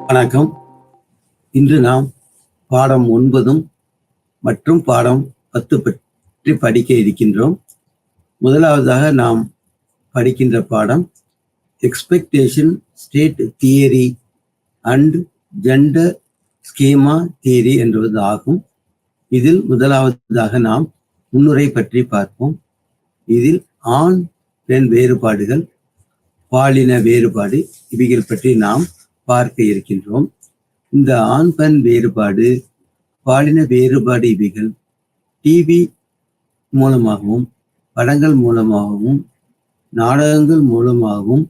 வணக்கம். இன்று நாம் பாடம் 9 மற்றும் பாடம் 10 பற்றி படிக்க இருக்கின்றோம். முதலாவதாக நாம் படிக்கின்ற பாடம் expectation state theory and gender schema theory என்பது ஆகும். இதில் முதலாவதாக நாம் முன்னுரை பற்றி பார்ப்போம். இதில் ஆண் பெண் வேறுபாடுகள், பாலின வேறுபாடு இவைகள் பற்றி நாம் பார்க்க இருக்கின்றோம். இந்த ஆண் பெண் வேறுபாடு, பாலின வேறுபாடு இவைகள் டிவி மூலமாகவும், படங்கள் மூலமாகவும், நாடகங்கள் மூலமாகவும்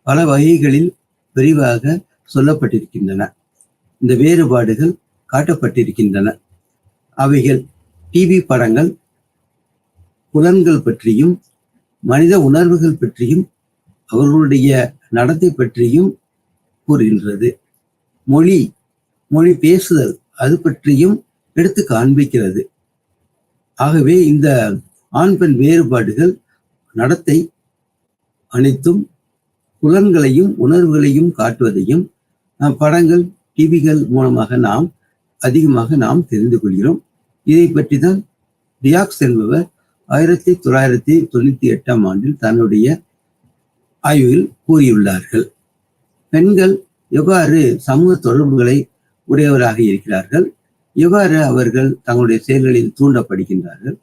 பல வகைகளில் விரிவாக சொல்லப்பட்டிருக்கின்றன. இந்த வேறுபாடுகள் காட்டப்பட்டிருக்கின்றன. அவைகள் டிவி படங்கள் புலன்கள் பற்றியும், மனித உணர்வுகள் பற்றியும், அவர்களுடைய நடத்தை பற்றியும் கூறுகின்றது. மொழி பேசுதல் அது பற்றியும் எடுத்து காண்பிக்கிறது. ஆகவே இந்த ஆண் பெண் வேறுபாடுகள் நடத்தை அனைத்தும் புலன்களையும் உணர்வுகளையும் காட்டுவதையும் படங்கள் டிவிகள் மூலமாக அதிகமாக நாம் தெரிந்து கொள்கிறோம். இதை பற்றி தான் டியாக்ஸ் என்பவர் 1998 ஆண்டில் தன்னுடைய ஆய்வில் கூறியுள்ளார்கள். பெண்கள் எவ்வாறு சமூக தொடர்புகளை உடையவராக இருக்கிறார்கள், எவ்வாறு அவர்கள் தங்களுடைய செயல்களில் தூண்டப்படுகின்றார்கள்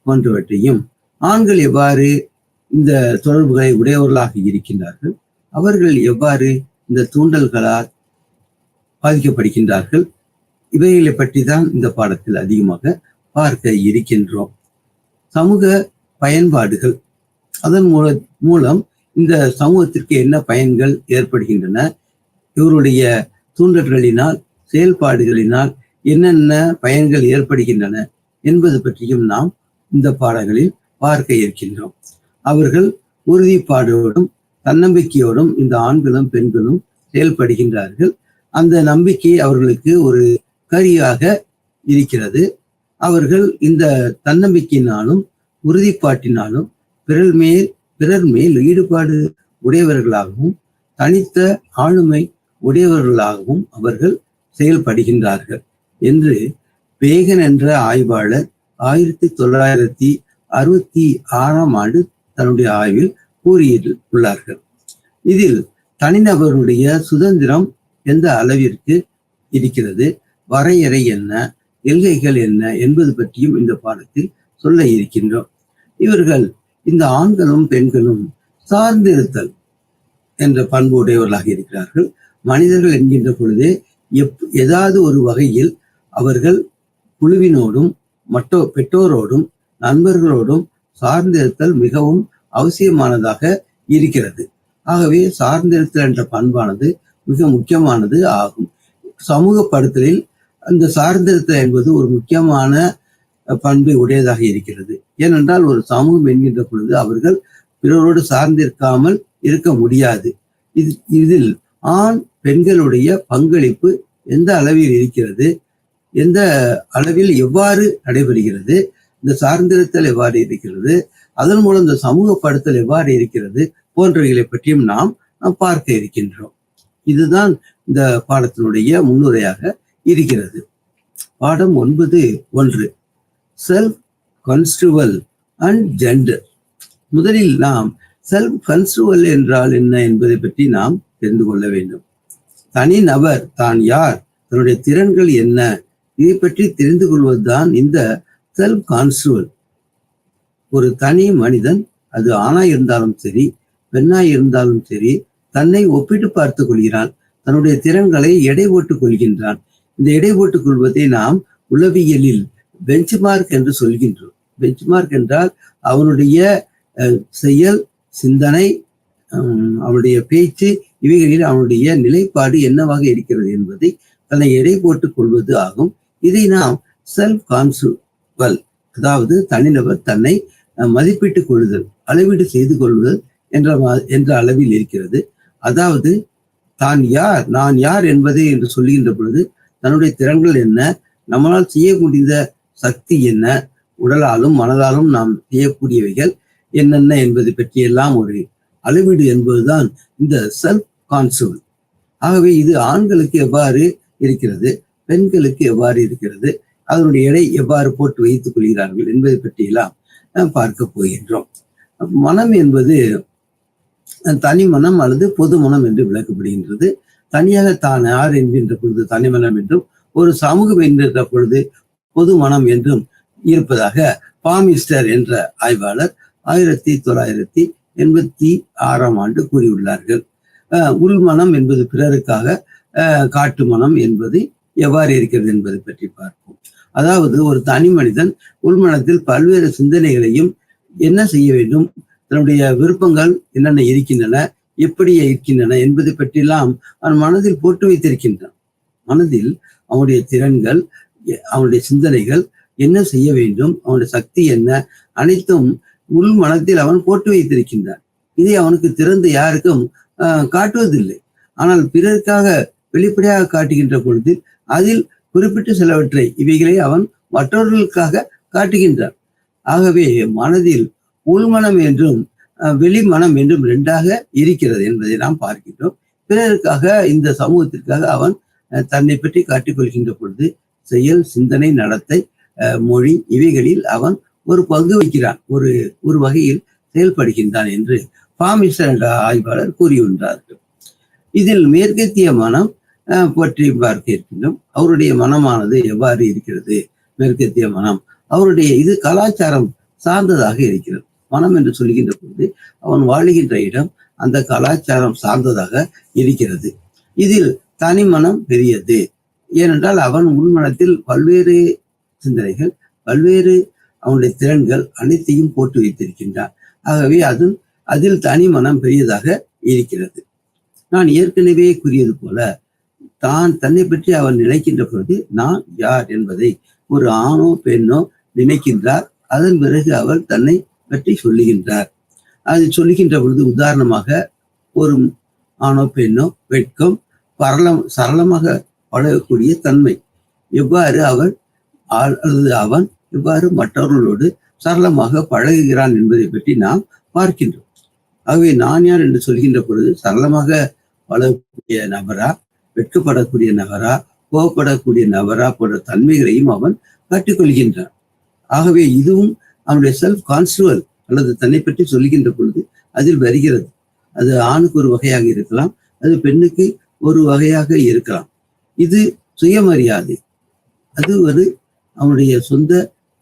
போன்றவற்றையும், ஆண்கள் எவ்வாறு இந்த தொடர்புகளை உடையவர்களாக இருக்கின்றார்கள், அவர்கள் எவ்வாறு இந்த தூண்டல்களால் பாதிக்கப்படுகின்றார்கள், இவைகளை பற்றி தான் இந்த பாடத்தில் அதிகமாக பார்க்க இருக்கின்றோம். சமூக பயன்பாடுகள், அதன் மூலம் இந்த சமூகத்திற்கு என்ன பயன்கள் ஏற்படுகின்றன, இவருடைய தூண்டல்களினால் செயல்பாடுகளினால் என்னென்ன பயன்கள் ஏற்படுகின்றன என்பது பற்றியும் நாம் இந்த பாடங்களில் பார்க்க இருக்கின்றோம். அவர்கள் உறுதிப்பாடோடும் தன்னம்பிக்கையோடும் இந்த ஆண்களும் பெண்களும் செயல்படுகின்றார்கள். அந்த நம்பிக்கை அவர்களுக்கு ஒரு கருவியாக இருக்கிறது. அவர்கள் இந்த தன்னம்பிக்கையினாலும் உறுதிப்பாட்டினாலும் பிறர் மேல் ஈடுபாடு உடையவர்களாகவும் தனித்த ஆளுமை உடையவர்களாகவும் அவர்கள் செயல்படுகின்றார்கள் என்று பேகன் என்ற ஆய்வாளர் 1966 தன்னுடைய ஆய்வில் கூறியுள்ளார்கள். இதில் தனிநபருடைய சுதந்திரம் எந்த அளவிற்கு இருக்கிறது, வரையறை என்ன, எல்கைகள் என்ன என்பது பற்றியும் இந்த பாடத்தில் சொல்ல இருக்கின்றோம். இவர்கள் இந்த ஆண்களும் பெண்களும் சார்ந்திருத்தல் என்ற பண்பு உடையவர்களாக இருக்கிறார்கள். மனிதர்கள் என்கின்ற பொழுதே ஏதாவது ஒரு வகையில் அவர்கள் குழுவினோடும் பெற்றோரோடும் நண்பர்களோடும் சார்ந்திருத்தல் மிகவும் அவசியமானதாக இருக்கிறது. ஆகவே சார்ந்திருத்தல் என்ற பண்பானது மிக முக்கியமானது ஆகும். சமூகப்படுத்தலில் அந்த சார்ந்திருத்தல் என்பது ஒரு முக்கியமான பண்பை உடையதாக இருக்கிறது. ஏனென்றால் ஒரு சமூகம் என்கின்ற பொழுது அவர்கள் பிறரோடு சார்ந்திருக்காமல் இருக்க முடியாது. இதில் ஆண் பெண்களுடைய பங்களிப்பு எந்த அளவில் இருக்கிறது, எந்த அளவில் எவ்வாறு நடைபெறுகிறது, இந்த சார்ந்திருத்தல் எவ்வாறு இருக்கிறது, அதன் மூலம் இந்த சமூகப்படுத்தல் எவ்வாறு இருக்கிறது போன்றவைகளை பற்றியும் நாம் பார்க்க இருக்கின்றோம். இதுதான் இந்த பாடத்தினுடைய முன்னுரையாக இருக்கிறது. பாடம் 9.1 செல்ஃப் கன்ஸ்ட்ரூவல் அண்ட் ஜெண்டர். முதலில் நாம் செல்ஃப் கன்ஸ்ட்ரூவல் என்றால் என்ன என்பதை பற்றி நாம் தெரிந்து கொள்ள வேண்டும். தனி நபர் தான் யார், தன்னுடைய திறன்கள் என்ன, இதை பற்றி தெரிந்து கொள்வதுதான் இந்த செல்ஃப் கன்ஸ்ட்ரூவல். ஒரு தனி மனிதன், அது ஆணாய் இருந்தாலும் சரி பெண்ணாய் இருந்தாலும் சரி, தன்னை ஒப்பிட்டு பார்த்து கொள்கிறான், தன்னுடைய திறன்களை எடை போட்டுக் கொள்கின்றான். இந்த எடை போட்டுக் கொள்வதை நாம் உளவியலில் பெஞ்ச்மார்க் என்று சொல்கின்றோம். பெஞ்ச்மார்க் என்றால் அவனுடைய செயல், சிந்தனை, அவனுடைய பேச்சு இவைகளில் அவனுடைய நிலைப்பாடு என்னவாக இருக்கிறது என்பதை தன்னை எடை போட்டுக் கொள்வது ஆகும். இதை நாம் செல்ஃப் கான்ஸ்ட்ரூவல், அதாவது தனிநபர் தன்னை மதிப்பிட்டுக் கொள்ளுதல், அளவீடு செய்து கொள்ளுதல் என்ற அளவில் இருக்கிறது. அதாவது தான் யார், நான் யார் என்பதை என்று சொல்லுகின்ற பொழுது தன்னுடைய திறன்கள் என்ன, நம்மளால் செய்ய முடிந்த சக்தி என்ன, உடலாலும் மனதாலும் நாம் செய்யக்கூடியவைகள் என்னென்ன என்பதை பற்றியெல்லாம் ஒரு அளவீடு என்பதுதான் இந்த செல்ஃப் கான்ஸ்ட்ரூவல். ஆகவே இது ஆண்களுக்கு எவ்வாறு இருக்கிறது, பெண்களுக்கு எவ்வாறு இருக்கிறது, அதனுடைய எடை எவ்வாறு போட்டு வைத்துக் கொள்கிறார்கள் என்பதை பற்றியெல்லாம் பார்க்க போகின்றோம். மனம் என்பது தனி மனம் அல்லது பொது மனம் என்று விளக்கப்படுகின்றது. தனியாக தான் யார் என்கின்ற பொழுது தனி மனம் என்றும், ஒரு சமூகம் என்கின்ற பொழுது பொது மனம் என்றும் இருப்பதாக பாமிஸ்டர் என்ற ஆய்வாளர் 1986 கூறியுள்ளார்கள். உள்மனம் என்பது பிறருக்காக, காட்டு மனம் என்பது எவ்வாறு இருக்கிறது என்பதை பற்றி பார்ப்போம். அதாவது ஒரு தனி மனிதன் உள்மனத்தில் பல்வேறு சிந்தனைகளையும் என்ன செய்ய வேண்டும், தன்னுடைய விருப்பங்கள் என்னென்ன இருக்கின்றன, எப்படி இருக்கின்றன என்பதை பற்றியெல்லாம் அவன் மனதில் போட்டு வைத்திருக்கின்றான். மனதில் அவனுடைய திறன்கள், அவனுடைய சிந்தனைகள், என்ன செய்ய வேண்டும், அவனுடைய சக்தி என்ன, அனைத்தும் உள் மனத்தில் அவன் போட்டு வைத்திருக்கின்றான். இதை அவனுக்கு திறந்து யாருக்கும் காட்டுவதில்லை. ஆனால் பிறருக்காக வெளிப்படையாக காட்டுகின்ற பொழுது அதில் குறிப்பிட்டு சிலவற்றை இவைகளை அவன் மற்றவர்களுக்காக காட்டுகின்றான். ஆகவே மனதில் உள்மனம் என்றும் வெளிமனம் என்றும் இரண்டாக இருக்கிறது என்பதை நாம் பார்க்கின்றோம். பிறருக்காக, இந்த சமூகத்திற்காக அவன் தன்னை பற்றி காட்டிக்கொள்கின்ற பொழுது செயல், சிந்தனை, நடத்தை, மொழி இவைகளில் அவன் ஒரு பங்கு வைக்கிறான், ஒரு வகையில் செயல்படுகின்றான் என்று பாமிஸ்டர் என்ற ஆய்வாளர் கூறியுள்ளார்கள். இதில் மேற்கத்திய மனம் பற்றி பார்க்க இருக்கின்றோம். அவருடைய மனமானது எவ்வாறு இருக்கிறது? மேற்கத்திய மனம் அவருடைய இது கலாச்சாரம் சார்ந்ததாக இருக்கிறது. மனம் என்று சொல்கின்ற பொழுது அவன் வாழுகின்ற இடம் அந்த கலாச்சாரம் சார்ந்ததாக இருக்கிறது. இதில் தனி மனம் பெரியது. ஏனென்றால் அவன் உள்மனத்தில் பல்வேறு சிந்தனைகள், பல்வேறு அவனுடைய திறன்கள் அனைத்தையும் போட்டு வைத்திருக்கின்றான். ஆகவே அதில் தனி மனம் பெரியதாக இருக்கிறது. நான் ஏற்கனவே கூறியது போல, தன்னை பற்றி அவன் நினைக்கின்ற பொழுது நான் யார் என்பதை ஒரு ஆணோ பெண்ணோ நினைக்கின்றார். அதன் பிறகு அவர் தன்னை பற்றி சொல்லுகின்றார். அது சொல்லுகின்ற பொழுது உதாரணமாக ஒரு ஆணோ பெண்ணோ வெட்கம், சரளமாக பழகக்கூடிய தன்மை, எவ்வாறு அவன் எவ்வாறு மற்றவர்களோடு சரளமாக பழகுகிறான் என்பதை பற்றி நாம் பார்க்கின்றோம். ஆகவே நான் யார் என்று சொல்கின்ற பொழுது சரளமாக பழகக்கூடிய நபரா, வெட்கப்படக்கூடிய நபரா, கோபப்படக்கூடிய நபரா போன்ற தன்மைகளையும் அவன் கற்றுக்கொள்கின்றான். ஆகவே இதுவும் அவனுடைய செல்ஃப் கான்ஸ்டுவல் அல்லது தன்னை பற்றி சொல்லுகின்ற பொழுது அதில் வருகிறது. அது ஆணுக்கு ஒரு வகையாக இருக்கலாம், அது பெண்ணுக்கு ஒரு வகையாக இருக்கலாம். இது சுயமரியாதை, அது அவனுடைய சொந்த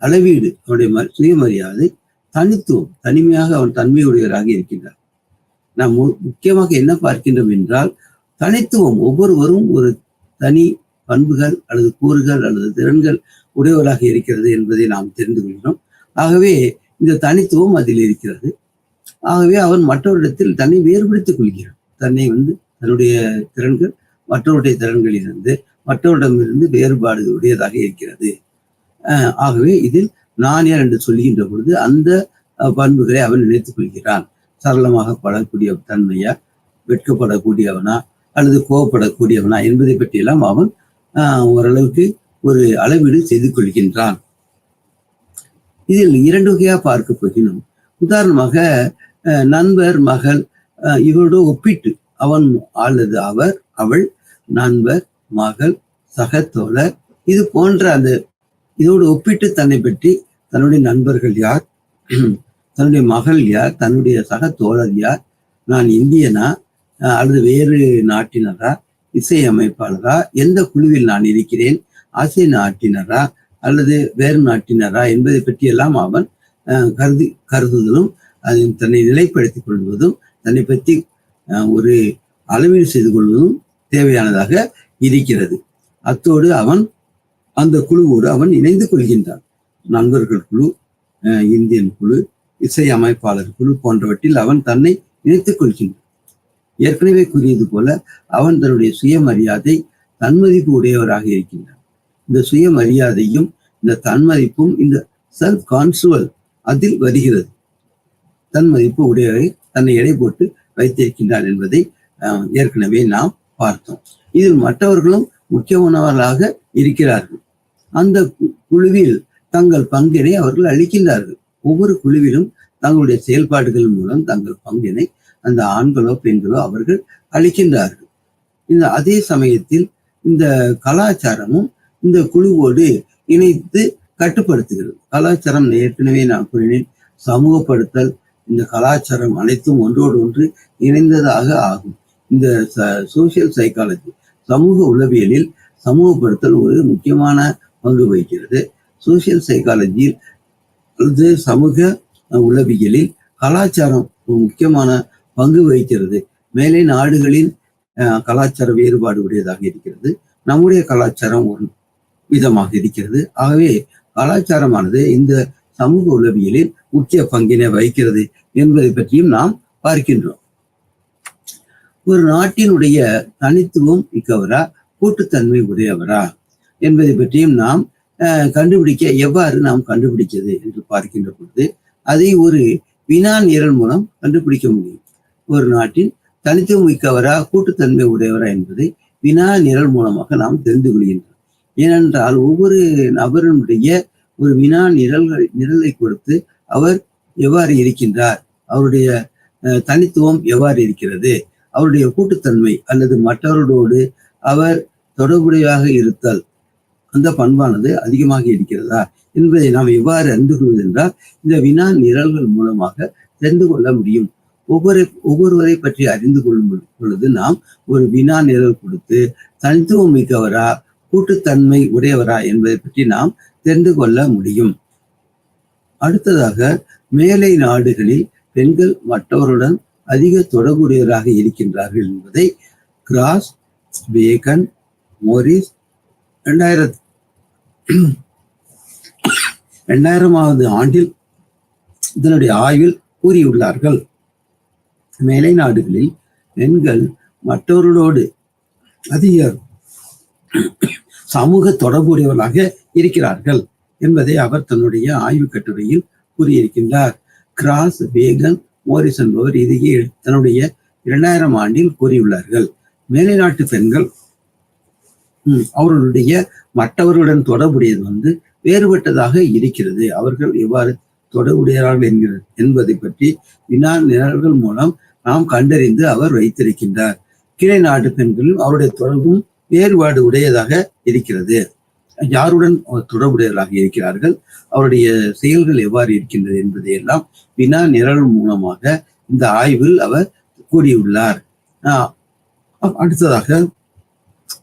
அளவீடு, அவனுடைய சுயமரியாதை, தனித்துவம், தனிமையாக அவன் தன்மையுடையவராக இருக்கின்றார். நாம் முக்கியமாக என்ன பார்க்கின்றோம் என்றால், தனித்துவம், ஒவ்வொருவரும் ஒரு தனி பண்புகள் அல்லது கூறுகள் அல்லது திறன்கள் உடையவராக இருக்கிறது என்பதை நாம் தெரிந்து கொள்கிறோம். ஆகவே இந்த தனித்துவம் அதில் இருக்கிறது. ஆகவே அவன் மற்றவரிடத்தில் தன்னை வேறுபடுத்திக் கொள்கிறான். தன்னை தன்னுடைய திறன்கள் மற்றவருடைய திறன்களிலிருந்து, மற்றவரிடமிருந்து வேறுபாடு உடையதாக இருக்கிறது. ஆகவே இதில் நான் யார் என்று சொல்கின்ற பொழுது அந்த பண்புகளை அவன் நினைத்துக் கொள்கிறான். சரளமாக படக்கூடிய தன்மையா, வெட்கப்படக்கூடியவனா அல்லது கோபப்படக்கூடியவனா என்பதை பற்றியெல்லாம் அவன் ஓரளவுக்கு ஒரு அளவீடு செய்து கொள்கின்றான். இதில் 2 வகையா பார்க்க போகிறோம். உதாரணமாக நண்பர், மகள், இவரோடு ஒப்பிட்டு அவன் அல்லது அவர், அவள், நண்பர், மகள், சக தோழர், இது போன்ற இதோடு ஒப்பிட்டு தன்னை பற்றி, தன்னுடைய நண்பர்கள் யார், தன்னுடைய மகள் யார், தன்னுடைய சக தோழர் யார், நான் இந்தியனா அல்லது வேறு நாட்டினரா, இசை அமைப்பாளரா, எந்த குழுவில் நான் இருக்கிறேன், ஆசிய நாட்டினரா அல்லது வேறு நாட்டினரா என்பதை பற்றியெல்லாம் அவன் கருதுதலும், தன்னை நிலைப்படுத்திக் கொள்வதும், தன்னை பற்றி ஒரு அளவீடு செய்து கொள்வதும் தேவையானதாக இருக்கிறது. அத்தோடு அவன் அந்த குழுவோடு அவன் இணைந்து கொள்கின்றான். நண்பர்கள் குழு, இந்தியன் குழு, இசை அமைப்பாளர் குழு போன்றவற்றில் அவன் தன்னை இணைத்துக் கொள்கின்றான். ஏற்கனவே கூறியது போல அவன் தன்னுடைய சுயமரியாதை, தன்மதிப்பு உடையவராக இருக்கின்றான். இந்த சுயமரியாதையும் இந்த தன்மதிப்பும் இந்த செல்ஃப் கான்ஸ்டுவல் அதில் வருகிறது. தன்மதிப்பு உடையவரை தன்னை எடை போட்டு வைத்திருக்கின்றான் என்பதை ஏற்கனவே நாம் பார்த்தோம். இதில் மற்றவர்களும் முக்கியமானவர்களாக இருக்கிறார்கள். அந்த குழுவில் தங்கள் பங்கினை அவர்கள் அளிக்கின்றார்கள். ஒவ்வொரு குழுவிலும் தங்களுடைய செயல்பாடுகள் மூலம் தங்கள் பங்கினை அந்த ஆண்களோ பெண்களோ அவர்கள் அளிக்கின்றார்கள். அதே சமயத்தில் இந்த கலாச்சாரமும் இந்த குழுவோடு இணைத்து கட்டுப்படுத்துகிறது. கலாச்சாரம் ஏற்கனவே நான் கூறினேன், சமூகப்படுத்தல், இந்த கலாச்சாரம் அனைத்தும் ஒன்றோடு ஒன்று இணைந்ததாக ஆகும். இந்த சோசியல் சைக்காலஜி, சமூக உளவியலில் சமூகப்படுத்தல் ஒரு முக்கியமான பங்கு வகிக்கிறது. சோசியல் சைக்காலஜியில் அல்லது சமூக உளவியலில் கலாச்சாரம் ஒரு முக்கியமான பங்கு வகிக்கிறது. மேலை நாடுகளின் கலாச்சார வேறுபாடு உடையதாக இருக்கிறது, நம்முடைய கலாச்சாரம் ஒரு விதமாக இருக்கிறது. ஆகவே கலாச்சாரமானது இந்த சமூக உளவியலில் முக்கிய பங்கினை வகிக்கிறது என்பதை பற்றியும் நாம் பார்க்கின்றோம். ஒரு நாட்டினுடைய தனித்துவம் மிக்கவரா, கூட்டுத்தன்மை உடையவரா என்பதை பற்றியும் நாம் எவ்வாறு நாம் கண்டுபிடிக்கிறது என்று பார்க்கின்ற பொழுது அதை ஒரு வினா நிரல் மூலம் கண்டுபிடிக்க முடியும். ஒரு நாட்டின் தனித்துவம் மிக்கவரா, கூட்டுத்தன்மை உடையவரா என்பதை வினா நிரல் மூலமாக நாம் தெரிந்து கொள்கின்றோம். ஏனென்றால் ஒவ்வொரு நபருடைய ஒரு வினா நிரலை கொடுத்து அவர் எவ்வாறு இருக்கின்றார், அவருடைய தனித்துவம் எவ்வாறு இருக்கிறது, அவருடைய கூட்டுத்தன்மை அல்லது மற்றவர்களோடு அவர் தொடர்புடையதாக இருத்தல், அந்த பண்பானது அதிகமாக இருக்கிறதா என்பதை நாம் எவ்வாறு அறிந்து கொள்வது என்றால் இந்த வினா நிரல்கள் மூலமாக தெரிந்து கொள்ள முடியும். ஒவ்வொருவரை பற்றி அறிந்து கொள்ளும் பொழுது நாம் ஒரு வினா நிரல் கொடுத்து தனித்துவம் மிக்கவரா, கூட்டுத்தன்மை உடையவரா என்பதை பற்றி நாம் தெரிந்து கொள்ள முடியும். அடுத்ததாக, மேலை நாடுகளில் பெண்கள் மற்றவருடன் அதிக தொடர்புடையவராக இருக்கின்றார்கள் என்பதை கிராஸ், பேகன், மோரிஸ் 2000வது ஆண்டில் இதனுடைய ஆய்வில் கூறியுள்ளார்கள். மேலை நாடுகளில் பெண்கள் மற்றவர்களோடு அதிக சமூக தொடர்புடையவர்களாக இருக்கிறார்கள் என்பதை அவர் தன்னுடைய ஆய்வு கட்டுரையில் கூறியிருக்கின்றார். கிராஸ், பேகன், மோரிஸ் என்பவர் இதையே தன்னுடைய 2000 ஆண்டில் கூறியுள்ளார்கள். மேலை நாட்டு பெண்கள் அவர்களுடைய மற்றவர்களுடன் தொடர்புடையது வேறுபட்டதாக இருக்கிறது. அவர்கள் எவ்வாறு தொடர்புடையார்கள் என்பதை பற்றி வினா நிரல்கள் மூலம் நாம் கண்டறிந்து அவர் வைத்திருக்கின்றார். கீழே நாட்டு பெண்களும் அவருடைய தொடர்பும் வேறுபாடு உடையதாக இருக்கிறது. யாருடன் தொடர்புடையவர்களாக இருக்கிறார்கள், அவருடைய செயல்கள் எவ்வாறு இருக்கின்றது என்பதையெல்லாம் வினா நிரல் மூலமாக இந்த ஆய்வில் அவர் கூறியுள்ளார். அடுத்ததாக,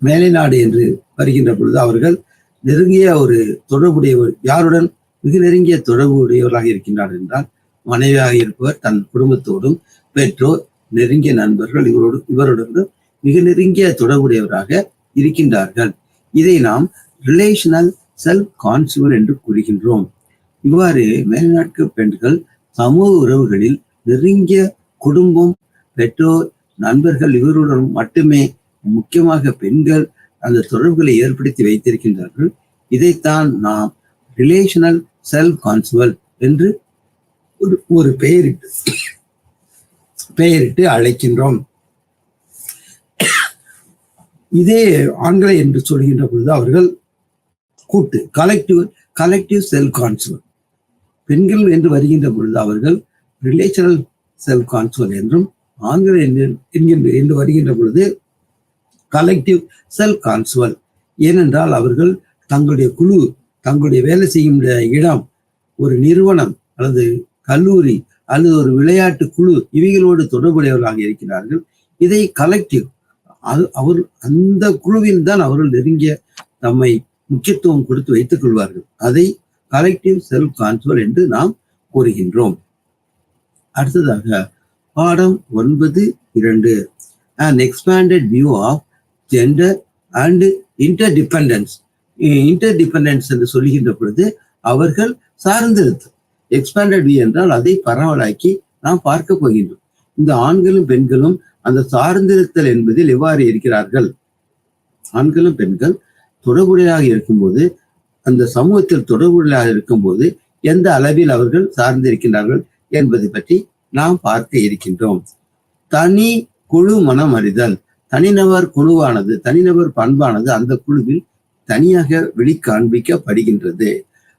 மேலை நாடு என்று வருகின்ற பொழுது அவர்கள் நெருங்கிய ஒரு தொடர்புடையவர், யாருடன் மிக நெருங்கிய தொடர்பு உடையவர்களாக இருக்கின்றார் என்றால் மனைவியாக இருப்பவர் தன் குடும்பத்தோடும், பெற்றோர், நெருங்கிய நண்பர்கள் இவருடன் மிக நெருங்கிய தொடர்புடையவராக இருக்கின்றார்கள். இதை நாம் ரிலேஷனல் செல்ஃப் கான்சிவர் என்று கூறுகின்றோம். இவ்வாறு மேல்நாட்டு பெண்கள் சமூக உறவுகளில் நெருங்கிய குடும்பம், பெற்றோர், நண்பர்கள் இவருடன் மட்டுமே முக்கியமாக பெண்கள் அந்த தொடர்புகளை ஏற்படுத்தி வைத்திருக்கின்றார்கள். இதைத்தான் நாம் ரிலேஷனல் செல்ஃப் கான்சிவர் என்று ஒரு பெயரிட்டு அழைக்கின்றோம். இதே ஆண்களை என்று சொல்கின்ற பொழுது அவர்கள் கூட்டு, கலெக்டிவ் செல்ஃப் கான்சிவர். பெண்கள் என்று வருகின்ற பொழுது அவர்கள் ரிலேஷனல் செல்ஃப் கான்சிவர் என்றும், ஆண்கள் என்று வருகின்ற பொழுது கலெக்டிவ் செல்ஃப் கான்சிவர். ஏனென்றால் அவர்கள் தங்களுடைய குழு, தங்களுடைய வேலை செய்யும் இடம், ஒரு நிறுவனம் அல்லது கல்லூரி அல்லது ஒரு விளையாட்டு குழு, இவைகளோடு தொடர்புடையவர்களாக இருக்கிறார்கள். இதை கலெக்டிவ், அவர் அந்த குழுவில் தான் அவர்கள் நெருங்கிய தம்மை முக்கியத்துவம் கொடுத்து வைத்துக் கொள்வார்கள். அதை கலெக்டிவ் செல்ஃப் கான்சிவர் என்று நாம் கூறுகின்றோம். அடுத்ததாக, பாடம் 9.2 an expanded view of gender and interdependence. Interdependence என்று சொல்லுகின்ற பொழுது அவர்கள் சார்ந்திருத்தல், எக்ஸ்பேண்டட் வியூ என்றால் அதை பரவலாக்கி நாம் பார்க்க போகின்றோம். இந்த ஆண்களும் பெண்களும் அந்த சார்ந்திருத்தல் என்பதில் எவ்வாறு இருக்கிறார்கள், ஆண்களும் பெண்கள் தொடர்புடையாக இருக்கும்போது, அந்த சமூகத்தில் தொடர்புடையாக இருக்கும்போது எந்த அளவில் அவர்கள் சார்ந்திருக்கின்றார்கள் என்பதை பற்றி நாம் பார்க்க இருக்கின்றோம். தனி குழு மனம் அறிதல். தனிநபர் குழுவானது, தனிநபர் பண்பானது அந்த குழுவில் தனியாக வெளிக்காண்பிக்கப்படுகின்றது.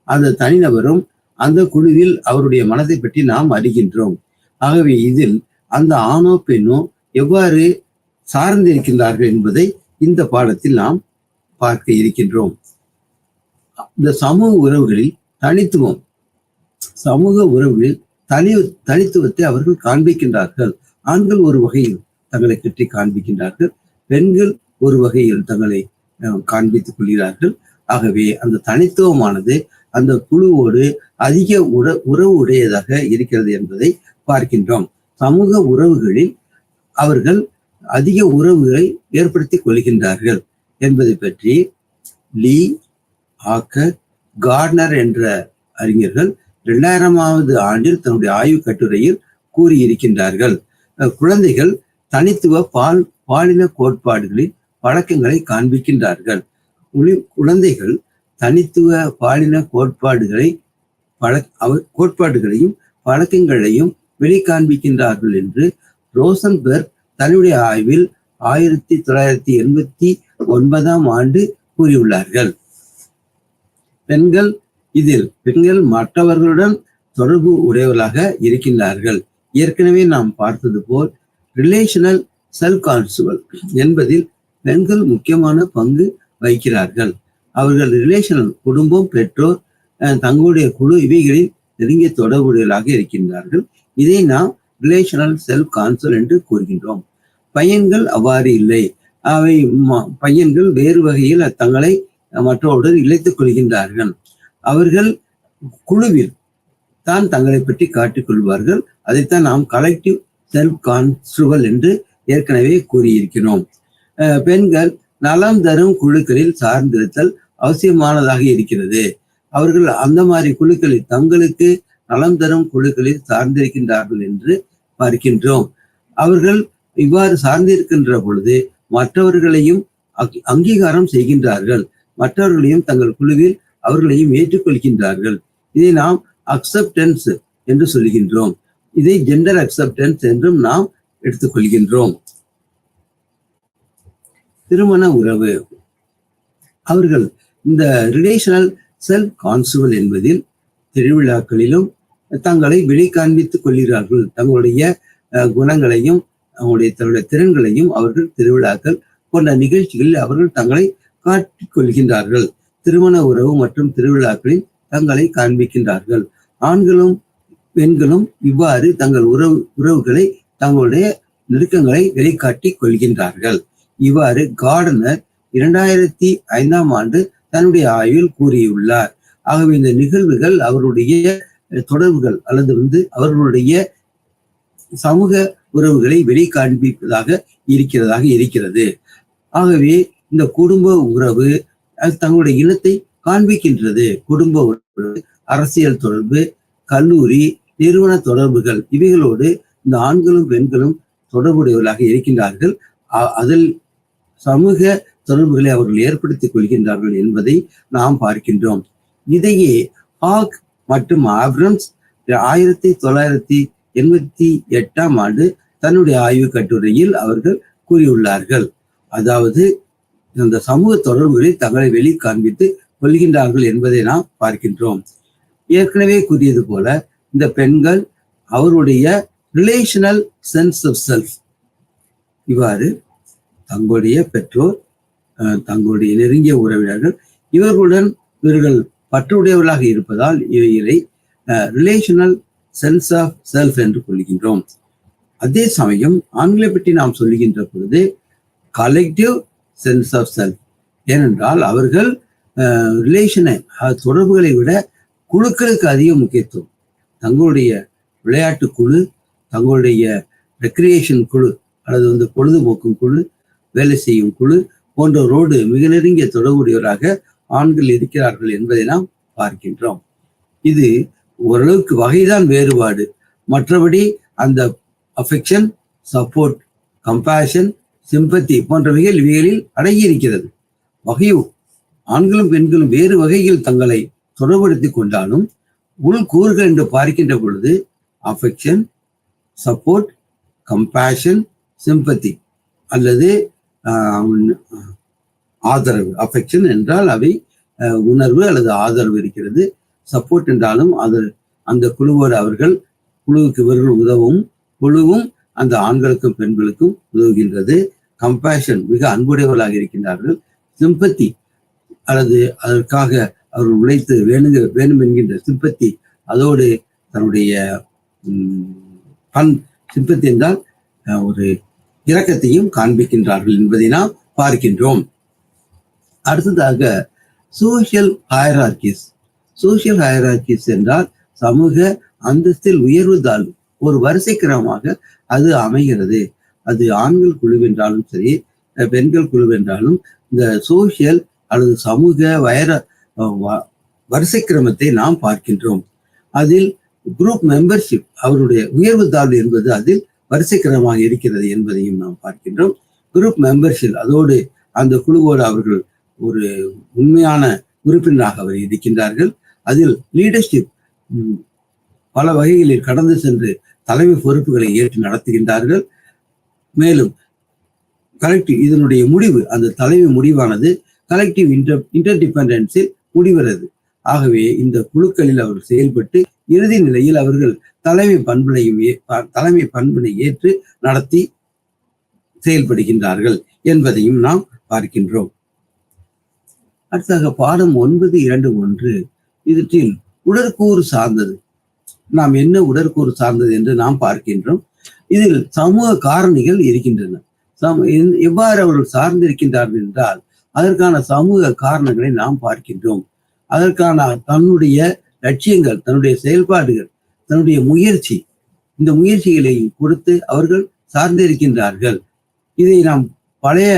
அந்த தனிநபரும் அந்த குழுவில் அவருடைய மனதை பற்றி நாம் அறிகின்றோம். ஆகவே இதில் அந்த ஆணோ பெண்ணோ எவ்வாறு சார்ந்திருக்கின்றார்கள் என்பதை இந்த பாடத்தில் நாம் பார்க்க இருக்கின்றோம். இந்த சமூக உறவுகளில் சமூக உறவுகளில் தனித்துவத்தை அவர்கள் காண்பிக்கின்றார்கள். ஆண்கள் ஒரு வகையில் தங்களை பற்றி காண்பிக்கின்றார்கள், பெண்கள் ஒரு வகையில் தங்களை காண்பித்துக் கொள்கிறார்கள். ஆகவே அந்த தனித்துவமானது அந்த குழுவோடு அதிக உறவு உடையதாக இருக்கிறது என்பதை பார்க்கின்றோம். சமூக உறவுகளில் அவர்கள் அதிக உறவுகளை ஏற்படுத்திக் கொள்கின்றார்கள் என்பதை பற்றி லீ, ஆக்கர், கார்ட்னர் என்ற அறிஞர்கள் 2000ஆவது ஆண்டில் தன்னுடைய ஆய்வு கட்டுரையில் கூறியிருக்கின்றார்கள். குழந்தைகள் தனித்துவ பாலின கோட்பாடுகளில் பழக்கங்களை காண்பிக்கின்றார்கள். குழந்தைகள் தனித்துவ பாலின கோட்பாடுகளையும் பழக்கங்களையும் வெளிக்காண்பிக்கின்றார்கள் என்று ரோசன்பெர்க் தன்னுடைய ஆய்வில் 1989ஆம் ஆண்டு கூறியுள்ளார்கள். பெண்கள் மற்றவர்களுடன் தொடர்பு உடையவர்களாக இருக்கின்றார்கள். ஏற்கனவே நாம் பார்த்தது போல் ரிலேஷனல் செல்ஃப் கான்ட்ரோல் என்பதில் பெண்கள் முக்கியமான பங்கு வகிக்கிறார்கள். அவர்கள் ரிலேஷனல் குடும்பம், பெற்றோர், தங்களுடைய குழு இவைகளில் நெருங்கிய தொடர்புடையவர்களாக இருக்கின்றார்கள். இதை நாம் ரிலேஷனல் செல்ஃப் கான்ட்ரோல் என்று கூறுகின்றோம். பையன்கள் அவ்வாறு இல்லை. பையன்கள் வேறு வகையில் தங்களை மற்றவருடன் இழைத்துக் கொள்கின்றார்கள். அவர்கள் குழுவில் தான் தங்களை பற்றி காட்டிக் கொள்வார்கள். அதைத்தான் நாம் கலெக்டிவ் செல்ஃப் கான்ட்ரோல் என்று ஏற்கனவே கூறியிருக்கிறோம். பெண்கள் நலம் தரும் குழுக்களில் சார்ந்திருத்தல் அவசியமானதாக இருக்கிறது. அவர்கள் அந்த மாதிரி குழுக்களில் தங்களுக்கு நலம் தரும் குழுக்களில் சார்ந்திருக்கின்றார்கள் என்று பார்க்கின்றோம். அவர்கள் இவ்வாறு சார்ந்திருக்கின்ற பொழுது மற்றவர்களையும் அங்கீகாரம் செய்கின்றார்கள். மற்றவர்களையும் தங்கள் குழுவில் அவர்களையும் ஏற்றுக்கொள்கின்றார்கள். இதை நாம் அக்செப்டன்ஸ் என்று சொல்கின்றோம். இதை ஜெண்டர் அக்செப்டன்ஸ் என்றும் நாம் எடுத்துக்கொள்கின்றோம். திருமண உறவு. அவர்கள் இந்த ரிலேஷனல் செல்ஃப் கான்ட்ரோல் என்பதில் திருவிழாக்களிலும் தங்களை வெளிக்காண்பித்துக் கொள்கிறார்கள். தங்களுடைய குணங்களையும் தன்னுடைய திறன்களையும் அவர்கள் திருவிழாக்கள் போன்ற நிகழ்ச்சிகளில் அவர்கள் தங்களை காட்டிக் கொள்கின்றார்கள். திருமண உறவு மற்றும் திருவிழாக்களில் தங்களை காண்பிக்கின்றார்கள். ஆண்களும் பெண்களும் இவ்வாறு தங்கள் உறவுகளை தங்களுடைய நெருக்கங்களை வெளிக்காட்டிக் கொள்கின்றார்கள். இவ்வாறு கார்ட்னர் 2005ஆம் ஆண்டு தன்னுடைய ஆய்வில் கூறியுள்ளார். ஆகவே இந்த நிகழ்வுகள் அவருடைய தொடர்புகள் அல்லது அவர்களுடைய சமூக உறவுகளை வெளிக்காண்பிப்பதாக இருக்கிறது. ஆகவே இந்த குடும்ப உறவு தங்களுடைய இனத்தை காண்பிக்கின்றது. குடும்ப உறவு, அரசியல் தொடர்பு, கல்லூரி, நிறுவன தொடர்புகள் இவைகளோடு இந்த ஆண்களும் பெண்களும் தொடர்புடையவர்களாக இருக்கின்றார்கள். அதில் சமூக தொடர்புகளை அவர்கள் ஏற்படுத்திக் கொள்கின்றார்கள் என்பதை நாம் பார்க்கின்றோம். இதையே ஹாக் மற்றும் ஆப்ரம்ஸ் 1988ஆம் ஆண்டு தன்னுடைய ஆய்வு கட்டுரையில் அவர்கள் கூறியுள்ளார்கள். அதாவது இந்த சமூக தொடர்புகளில் தங்களை வெளிக்காண்பித்து கொள்கின்றார்கள் என்பதை நாம் பார்க்கின்றோம். ஏற்கனவே கூறியது போல இந்த பெண்கள் அவருடைய ரிலேஷனல் சென்ஸ் ஆஃப் செல்ஃப் இவ்வாறு தங்களுடைய பெற்றோர், தங்களுடைய நெருங்கிய உறவினர்கள் இவர்கள் பற்றுடையவர்களாக இருப்பதால் இவைகளை ரிலேஷனல் சென்ஸ் ஆஃப் செல்ஃப் என்று கொள்கின்றோம். அதே சமயம் ஆண்களை பற்றி நாம் சொல்லுகின்ற பொழுது கலெக்டிவ் சென்ஸ் ஆஃப் செல்ஃப். ஏனென்றால் அவர்கள் ரிலேஷனை தொடர்புகளை விட குழுக்களுக்கு அதிக முக்கியத்துவம். தங்களுடைய விளையாட்டு குழு, தங்களுடைய ரெக்ரியேஷன் குழு அல்லது பொழுதுபோக்கும் குழு, வேலை செய்யும் குழு போன்றவரோடு மிக நெருங்கிய தொடர்புடையவராக ஆண்கள் இருக்கிறார்கள் என்பதை நாம் பார்க்கின்றோம். இது ஓரளவுக்கு வகைதான் வேறுபாடு. மற்றபடி அந்த அஃபெக்ஷன், சப்போர்ட், கம்பேஷன், சிம்பத்தி போன்றவைகள் இவைகளில் அடங்கி இருக்கிறது. வகையும் ஆண்களும் பெண்களும் வேறு வகையில் தங்களை தொடர்படுத்திக் கொண்டாலும் உள்கூறுகள் என்று பார்க்கின்ற பொழுது அஃபெக்ஷன், சப்போர்ட், கம்பேஷன், சிம்பத்தி அல்லது ஆதரவு. அஃபெக்ஷன் என்றால் அவை உணர்வு அல்லது ஆதரவு இருக்கிறது. சப்போர்ட் என்றாலும் அது அந்த குழுவோடு குழுவுக்கு இவர்கள் உதவும், குழுவும் அந்த ஆண்களுக்கும் பெண்களுக்கும் உதவுகின்றது. கம்பேஷன், மிக அன்புடையவர்களாக இருக்கின்றார்கள். சிம்பத்தி அல்லது அதற்காக அவர்கள் உழைத்து வேண்டும் என்கின்ற சிம்பத்தி, அதோடு தன்னுடைய சிம்பத்தி என்றால் ஒரு இரக்கத்தையும் காண்பிக்கின்றார்கள் என்பதை நாம் பார்க்கின்றோம். அடுத்ததாக சோசியல் ஹைரார்கிஸ். சோசியல் ஹைரார்கிஸ் என்றால் சமூக அந்தஸ்தில் உயர்வு தாழ்வு ஒரு வரிசை கிரமமாக அது அமைகிறது. அது ஆண்கள் குழுவென்றாலும் சரி, பெண்கள் குழுவென்றாலும் இந்த சோசியல் அல்லது சமூக வரிசை கிரமத்தை நாம் பார்க்கின்றோம். அதில் குரூப் மெம்பர்ஷிப், அவருடைய உயர்வு தாழ்வு என்பது அதில் வரிசை கிரமமாக இருக்கிறது என்பதையும் நாம் பார்க்கின்றோம். குரூப் மெம்பர்ஷிப், அதோடு அந்த குழுவோடு அவர்கள் ஒரு உண்மையான உறுப்பினராக அவர் இருக்கின்றார்கள். அதில் லீடர்ஷிப், பல வகைகளில் கடந்து சென்று தலைமை பொறுப்புகளை ஏற்று நடத்துகின்றார்கள். மேலும் கலெக்டிவ், இதனுடைய முடிவு, அந்த தலைமை முடிவானது கலெக்டிவ் இன்டர்டிபெண்டன்ஸில் முடிகிறது. ஆகவே இந்த குழுக்களில் அவர்கள் செயல்பட்டு இறுதி நிலையில் அவர்கள் தலைமை பண்பினை ஏற்று நடத்தி செயல்படுகின்றார்கள் என்பதையும் நாம் பார்க்கின்றோம். அடுத்ததாக பாடம் 9.2.1 இவற்றில் உடற்கூறு சார்ந்தது. நாம் என்ன உடற்கூறு சார்ந்தது என்று நாம் பார்க்கின்றோம். இதில் சமூக காரணிகள் இருக்கின்றன. எவ்வாறு அவர்கள் சார்ந்திருக்கின்றார்கள் என்றால் அதற்கான சமூக காரணங்களை நாம் பார்க்கின்றோம். அதற்கான தன்னுடைய லட்சியங்கள், தன்னுடைய செயல்பாடுகள், தன்னுடைய முயற்சி, இந்த முயற்சிகளை கொடுத்து அவர்கள் சார்ந்திருக்கின்றார்கள். இதை நாம் பழைய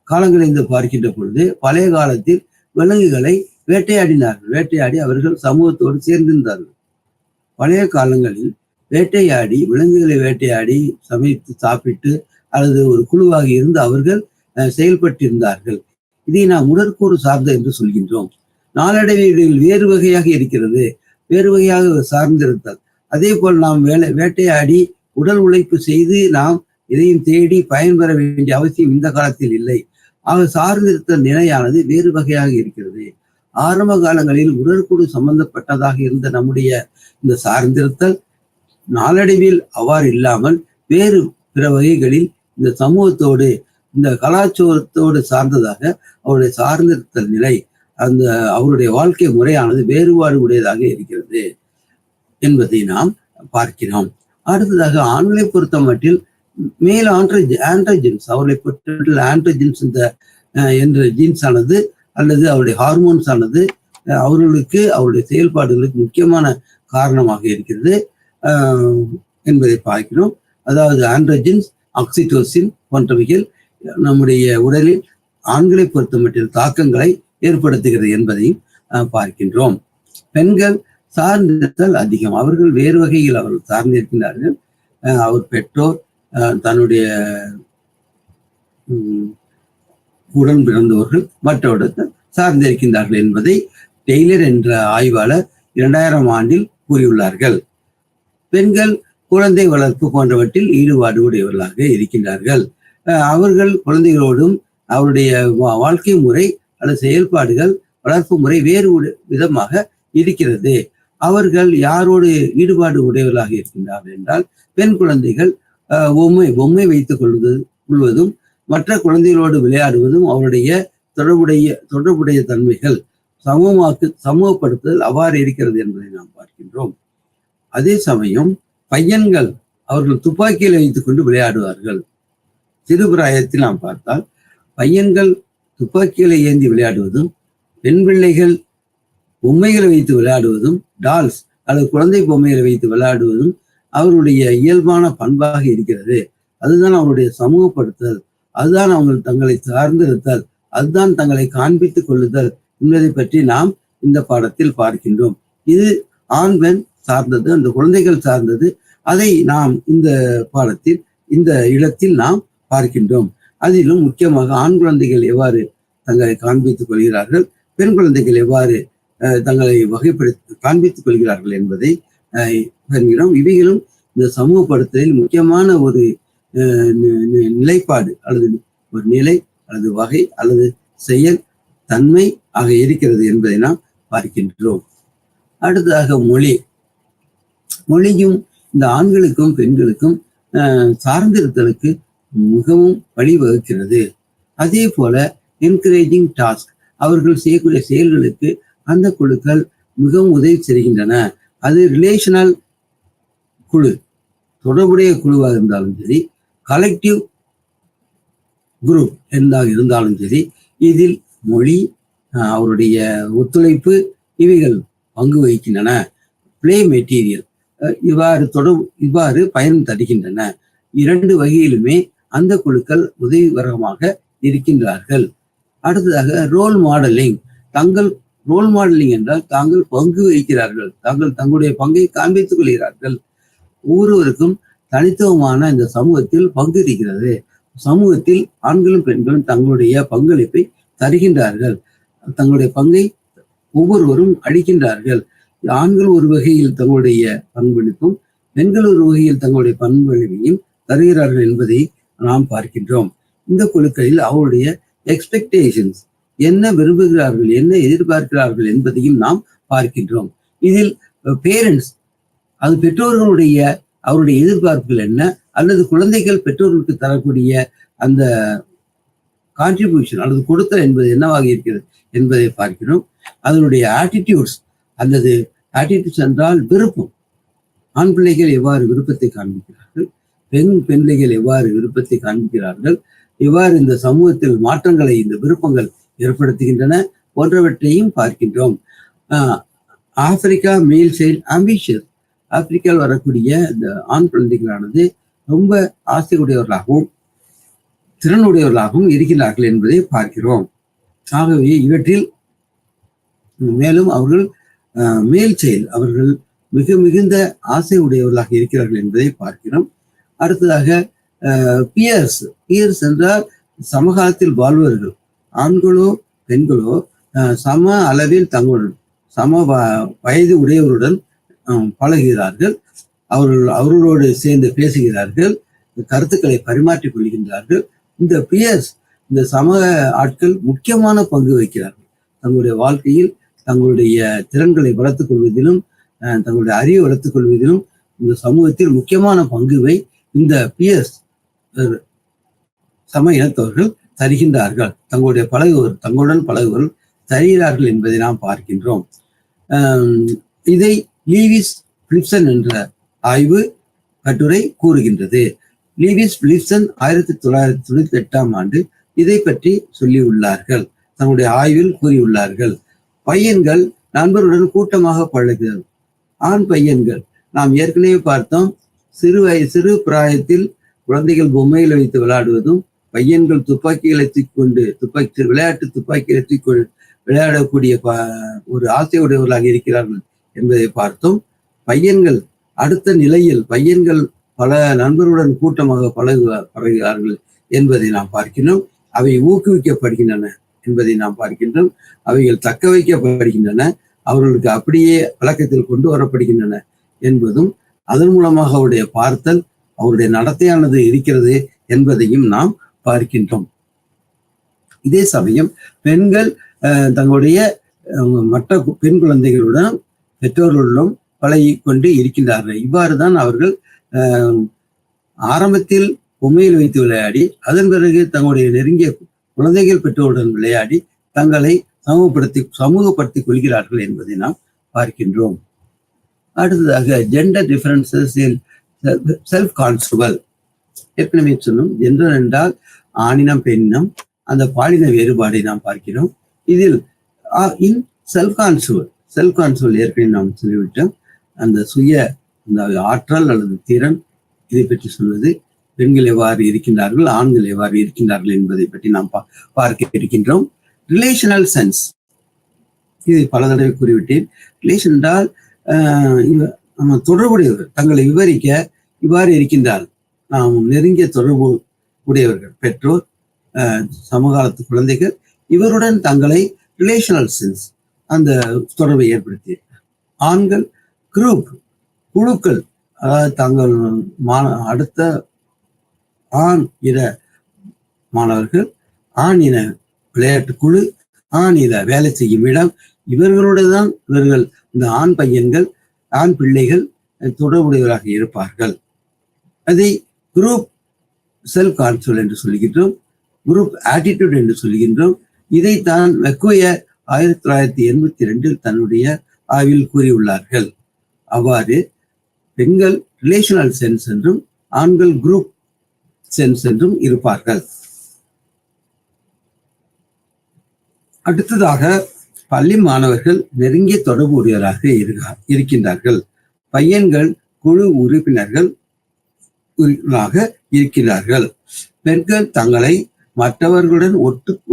காலங்களிலிருந்து பார்க்கின்ற பொழுது, பழைய காலத்தில் விலங்குகளை வேட்டையாடினார்கள். வேட்டையாடி அவர்கள் சமூகத்தோடு சேர்ந்திருந்தார்கள். பழைய காலங்களில் வேட்டையாடி, விலங்குகளை வேட்டையாடி சமைத்து சாப்பிட்டு அல்லது ஒரு குழுவாக இருந்து அவர்கள் செயல்பட்டிருந்தார்கள். இதை நாம் உடற்கூறு சார்ந்த என்று சொல்கின்றோம். நாளடைவில் வேறு வகையாக இருக்கிறது, வேறு வகையாக சார்ந்திருத்தல். அதே போல் நாம் வேட்டையாடி உடல் உழைப்பு செய்து நாம் இதையும் தேடி பயன்பெற வேண்டிய அவசியம் இந்த காலத்தில் இல்லை. ஆக சார்ந்திருத்தல் நிலையானது வேறு வகையாக இருக்கிறது. ஆரம்ப காலங்களில் உடற்கூறு சம்பந்தப்பட்டதாக இருந்த நம்முடைய இந்த சார்ந்திருத்தல் நாளடைவில் அவ்வாறு இல்லாமல் வேறு பிற வகைகளில் இந்த சமூகத்தோடு, இந்த கலாச்சாரத்தோடு சார்ந்ததாக அவருடைய சார்ந்திருத்தல் நிலை, அந்த அவருடைய வாழ்க்கை முறையானது வேறுபாடு உடையதாக இருக்கிறது என்பதை நாம் பார்க்கிறோம். அடுத்ததாக ஆண்களை பொறுத்த மட்டில் மேல் ஆண்ட்ரோஜென்ஸ், அவர்களை பொறுத்த ஆண்ட்ரோஜென்ஸ் என்ற ஜீன்ஸ் ஆனது அல்லது அவருடைய ஹார்மோன்ஸ் ஆனது அவர்களுக்கு, அவருடைய செயல்பாடுகளுக்கு முக்கியமான காரணமாக இருக்கிறது என்பதை பார்க்கிறோம். அதாவது ஆண்ட்ரோஜென்ஸ், ஆக்சிடோசின் போன்றவைகள் நம்முடைய உடலில் ஆண்களை பொறுத்த மட்டில் தாக்கங்களை ஏற்படுத்துகிறது என்பதையும் பார்க்கின்றோம். பெண்கள் சார்ந்திருத்தல் அதிகம். அவர்கள் வேறு வகையில் அவர்கள் சார்ந்திருக்கின்றார்கள். அவர் பெற்றோர், தன்னுடைய உடன் பிறந்தவர்கள் மற்றவர்கள் சார்ந்திருக்கின்றார்கள் என்பதை டெய்லர் என்ற ஆய்வாளர் 2000 ஆண்டில் கூறியுள்ளார்கள். பெண்கள் குழந்தை வளர்ப்பு போன்றவற்றில் ஈடுபாடு உடையவர்களாக இருக்கின்றார்கள். அவர்கள் குழந்தைகளோடும் அவருடைய வாழ்க்கை முறை அல்லது செயல்பாடுகள், வளர்ப்பு முறை வேறு விதமாக இருக்கிறது. அவர்கள் யாரோடு ஈடுபாடு உடையவர்களாக இருக்கின்றார்கள் என்றால், பெண் குழந்தைகள் பொம்மை வைத்துக் கொள்வதும் மற்ற குழந்தைகளோடு விளையாடுவதும் அவருடைய தொடர்புடைய தன்மைகள், சமூகப்படுத்துதல் அவ்வாறு இருக்கிறது என்பதை நாம் பார்க்கின்றோம். அதே சமயம் பையன்கள் அவர்கள் துப்பாக்கியில் வைத்துக் கொண்டு விளையாடுவார்கள். சிறுபிராயத்தில் நாம் பார்த்தால் பையன்கள் துப்பாக்கிகளை ஏந்தி விளையாடுவதும், பெண் பிள்ளைகள் பொம்மைகளை வைத்து விளையாடுவதும், டால்ஸ் அல்லது குழந்தை பொம்மைகளை வைத்து விளையாடுவதும் அவருடைய இயல்பான பண்பாக இருக்கிறது. அதுதான் அவருடைய சமூகப்படுத்தல், அதுதான் அவங்க தங்களை சார்ந்திருத்தல், அதுதான் தங்களை காண்பித்துக் கொள்ளுதல் என்பதை பற்றி நாம் இந்த பாடத்தில் பார்க்கின்றோம். இது ஆண் பெண் சார்ந்தது, அந்த குழந்தைகள் சார்ந்தது. அதை நாம் இந்த பாடத்தில், இந்த இடத்தில் நாம் பார்க்கின்றோம். அதிலும் முக்கியமாக ஆண் குழந்தைகள் எவ்வாறு தங்களை காண்பித்துக் கொள்கிறார்கள், பெண் குழந்தைகள் எவ்வாறு தங்களை வகைப்படுத்தி காண்பித்துக் கொள்கிறார்கள் என்பதை பார்க்கிறோம். இவைகளும் இந்த சமூகப்படுத்தலில் முக்கியமான ஒரு நிலைப்பாடு அல்லது ஒரு நிலை அல்லது வகை அல்லது செயல் தன்மை ஆக இருக்கிறது என்பதை நாம் பார்க்கின்றோம். அடுத்ததாக மொழியும் இந்த ஆண்களுக்கும் பெண்களுக்கும் சார்ந்திருத்தலுக்கு மிகவும் வழிவகுக்கிறது. அதே போல என்கரேஜிங் டாஸ்க், அவர்கள் செய்யக்கூடிய செயல்களுக்கு அந்த குழுக்கள் மிகவும் உதவி செய்கின்றன. அது ரிலேஷனல் குழு, தொடர்புடைய குழுவாக இருந்தாலும் சரி, கலெக்டிவ் குரூப் என்றாக இருந்தாலும் சரி, இதில் மொழி, அவருடைய ஒத்துழைப்பு இவைகள் பங்கு வகிக்கின்றன. பிளே மெட்டீரியல் இவ்வாறு பயன் தருகின்றன. இரண்டு வகையிலுமே அந்த குழுக்கள் உதவிகரமாக இருக்கின்றார்கள். அடுத்ததாக ரோல் மாடலிங். ரோல் மாடலிங் என்றால் தாங்கள் பங்கு வகிக்கிறார்கள், தங்களுடைய பங்கை காண்பித்துக் கொள்கிறார்கள். ஒவ்வொருவருக்கும் தனித்துவமான இந்த சமூகத்தில் பங்கு இருக்கிறது. சமூகத்தில் ஆண்களும் பெண்களும் தங்களுடைய பங்களிப்பை தருகின்றார்கள், தங்களுடைய பங்கை ஒவ்வொருவரும் அளிக்கின்றார்கள். ஆண்கள் ஒரு வகையில் தங்களுடைய பங்களிப்பும், பெண்கள் ஒரு வகையில் தங்களுடைய பங்களிப்பையும் தருகிறார்கள் என்பதை நாம் பார்க்கின்றோம். இந்த குழுக்களில் அவருடைய எக்ஸ்பெக்டேஷன்ஸ், என்ன விரும்புகிறார்கள், என்ன எதிர்பார்க்கிறார்கள் என்பதையும் நாம் பார்க்கின்றோம். இதில் பேரண்ட்ஸ், அது பெற்றோர்களுடைய அவருடைய எதிர்பார்ப்புகள் என்ன, அல்லது குழந்தைகள் பெற்றோர்களுக்கு தரக்கூடிய அந்த கான்ட்ரிபியூஷன் அல்லது கொடுத்தல் என்பது என்னவாக இருக்கிறது என்பதை பார்க்கிறோம். அதனுடைய ஆட்டிடியூட்ஸ் அல்லது ஆட்டிடியூட்ஸ் என்றால் விருப்பம். ஆண் பிள்ளைகள் எவ்வாறு விருப்பத்தை காண்பிக்கிறார்கள், பெண் பிள்ளைகள் எவ்வாறு விருப்பத்தை காண்பிக்கிறார்கள், எவ்வாறு இந்த சமூகத்தில் மாற்றங்களை இந்த விருப்பங்கள் ஏற்படுத்துகின்றன போன்றவற்றையும் பார்க்கின்றோம். ஆப்பிரிக்கா மேல் சைல்ட் ஆம்பிஷியஸ், ஆப்பிரிக்காவில் வரக்கூடிய இந்த ஆண் குழந்தைகளானது ரொம்ப ஆசையுடையவர்களாகவும் திறனுடையவர்களாகவும் இருக்கிறார்கள் என்பதை பார்க்கிறோம். ஆகவே இவற்றில் மேலும் அவர்கள் மேல் செயல், அவர்கள் மிகுந்த ஆசை உடையவர்களாக இருக்கிறார்கள் என்பதை பார்க்கிறோம். அடுத்ததாக பியர்ஸ் என்றால் சமகாலத்தில் வாழ்வர்கள். ஆண்களோ பெண்களோ சம அளவில் தங்களுடன் சம வயது உடையவருடன் பழகுகிறார்கள், அவர்களோடு சேர்ந்து பேசுகிறார்கள், கருத்துக்களை பரிமாற்றிக் கொள்கின்றார்கள். இந்த பியர்ஸ், இந்த சம ஆட்கள் முக்கியமான பங்கு வகிக்கிறார்கள். தங்களுடைய வாழ்க்கையில் தங்களுடைய திறன்களை வளர்த்துக் கொள்வதிலும், தங்களுடைய அறிவை வளர்த்துக் கொள்வதிலும் இந்த சமூகத்தில் முக்கியமான பங்குவை இந்த பியர்ஸ் சம இனத்தவர்கள் தருகின்றார்கள். தங்களுடன் பழகுவர்கள் தருகிறார்கள் என்பதை நாம் பார்க்கின்றோம். இதை லீவிஸ் பிலிப்சன் என்ற ஆய்வு கட்டுரை கூறுகின்றது. லீவிஸ் பிலிப்சன் 1998 இதை பற்றி சொல்லியுள்ளார்கள், தங்களுடைய ஆய்வில் கூறியுள்ளார்கள். பையன்கள் நண்பருடன் கூட்டமாக பழகுதல். ஆண் பையன்கள் நாம் ஏற்கனவே பார்த்தோம், சிறு பிராயத்தில் குழந்தைகள் பொம்மைகளை வைத்து விளையாடுவதும், பையன்கள் துப்பாக்கிகளை தூக்கிக்கொண்டு விளையாட்டு துப்பாக்கிகளை தூக்கிக்கொண்டு விளையாடக்கூடிய ஒரு ஆசையுடையவர்களாக இருக்கிறார்கள் என்பதை பார்த்தோம். பையன்கள் அடுத்த நிலையில் பையன்கள் பல நண்பர்களுடன் கூட்டமாக பழகுகிறார்கள் என்பதை நாம் பார்க்கிறோம். அவை ஊக்குவிக்கப்படுகின்றன என்பதை நாம் பார்க்கின்றோம். அவைகள் தக்க வைக்கப்படுகின்றன, அவர்களுக்கு அப்படியே பழக்கத்தில் கொண்டு வரப்படுகின்றன என்பதும், அதன் மூலமாக அவருடைய பார்த்தல், அவருடைய நடத்தையானது இருக்கிறது என்பதையும் நாம் பார்க்கின்றோம். இதே சமயம் பெண்கள் தங்களுடைய மற்ற பெண் குழந்தைகளுடன் பெற்றோர்களுடன் பழகி கொண்டு இருக்கின்றார்கள். இவ்வாறுதான் அவர்கள் ஆரம்பத்தில் பொம்மையில் வைத்து விளையாடி, அதன் பிறகு தங்களுடைய நெருங்கிய குழந்தைகள் பெற்றோருடன் விளையாடி தங்களை சமூகப்படுத்திக் கொள்கிறார்கள் என்பதை நாம் பார்க்கின்றோம். அடுத்ததாக ஜெண்டர் டிஃபரன்சஸ் இன் செல்ஃப் கான்ஸ்டபிள். ஏற்கனவே சொன்னோம், ஜெண்டர் என்றால் ஆணினம் பெண்ணினம், அந்த பாலின வேறுபாடை நாம் பார்க்கிறோம். இதில் இன் செல்ஃப் கான்ஸ்டபிள் ஏற்கனவே நாம் சொல்லிவிட்டோம். அந்த அந்த ஆற்றல் அல்லது திறன், இதை பற்றி சொல்வது, பெண்கள் எவ்வாறு இருக்கின்றார்கள், ஆண்கள் எவ்வாறு இருக்கின்றார்கள் என்பதை பற்றி நாம் பார்க்க இருக்கின்றோம். ரிலேஷனல் சென்ஸ், இதை பல தடவை கூறிவிட்டேன். ரிலேஷன் என்றால் நம்ம தொடர்புடையவர்கள், தங்களை விவரிக்க இவ்வாறு இருக்கின்றால் நாம் நெருங்கிய தொடர்பு உடையவர்கள், பெற்றோர், சமகாலத்து குழந்தைகள், இவருடன் தங்களை ரிலேஷனல் சென்ஸ் அந்த தொடர்பை ஏற்படுத்தி. ஆண்கள் குழுக்கள், அதாவது தங்கள் அடுத்த ஆண் இன மாணவர்கள், ஆண் இன விளையாட்டு குழு, ஆண் இன வேலை செய்யும் இடம், இவர்களுடன் தான் இவர்கள் இந்த ஆண் பையன்கள், ஆண் பிள்ளைகள் தொடர்புடையவராக இருப்பார்கள். அதை குரூப் செல்ஃப் கான்சோல் என்று சொல்லுகின்றோம், குரூப் ஆட்டிடியூட் என்று சொல்லுகின்றோம். இதைத்தான் மெக்கோயர் 1982 தன்னுடைய ஆய்வில் கூறியுள்ளார்கள். அவ்வாறு பெண்கள் ரிலேஷனல் சென்ஸ் என்றும் ஆண்கள் குரூப் சென்ஸ் என்றும் இருப்பார்கள். அடுத்ததாக பள்ளி மாணவர்கள் நெருங்கிய தொடர்பு உடையவராக இருக்கின்றார்கள். பையன்கள் குழு உறுப்பினர்கள் இருக்கிறார்கள். பெண்கள் தங்களை மற்றவர்களுடன்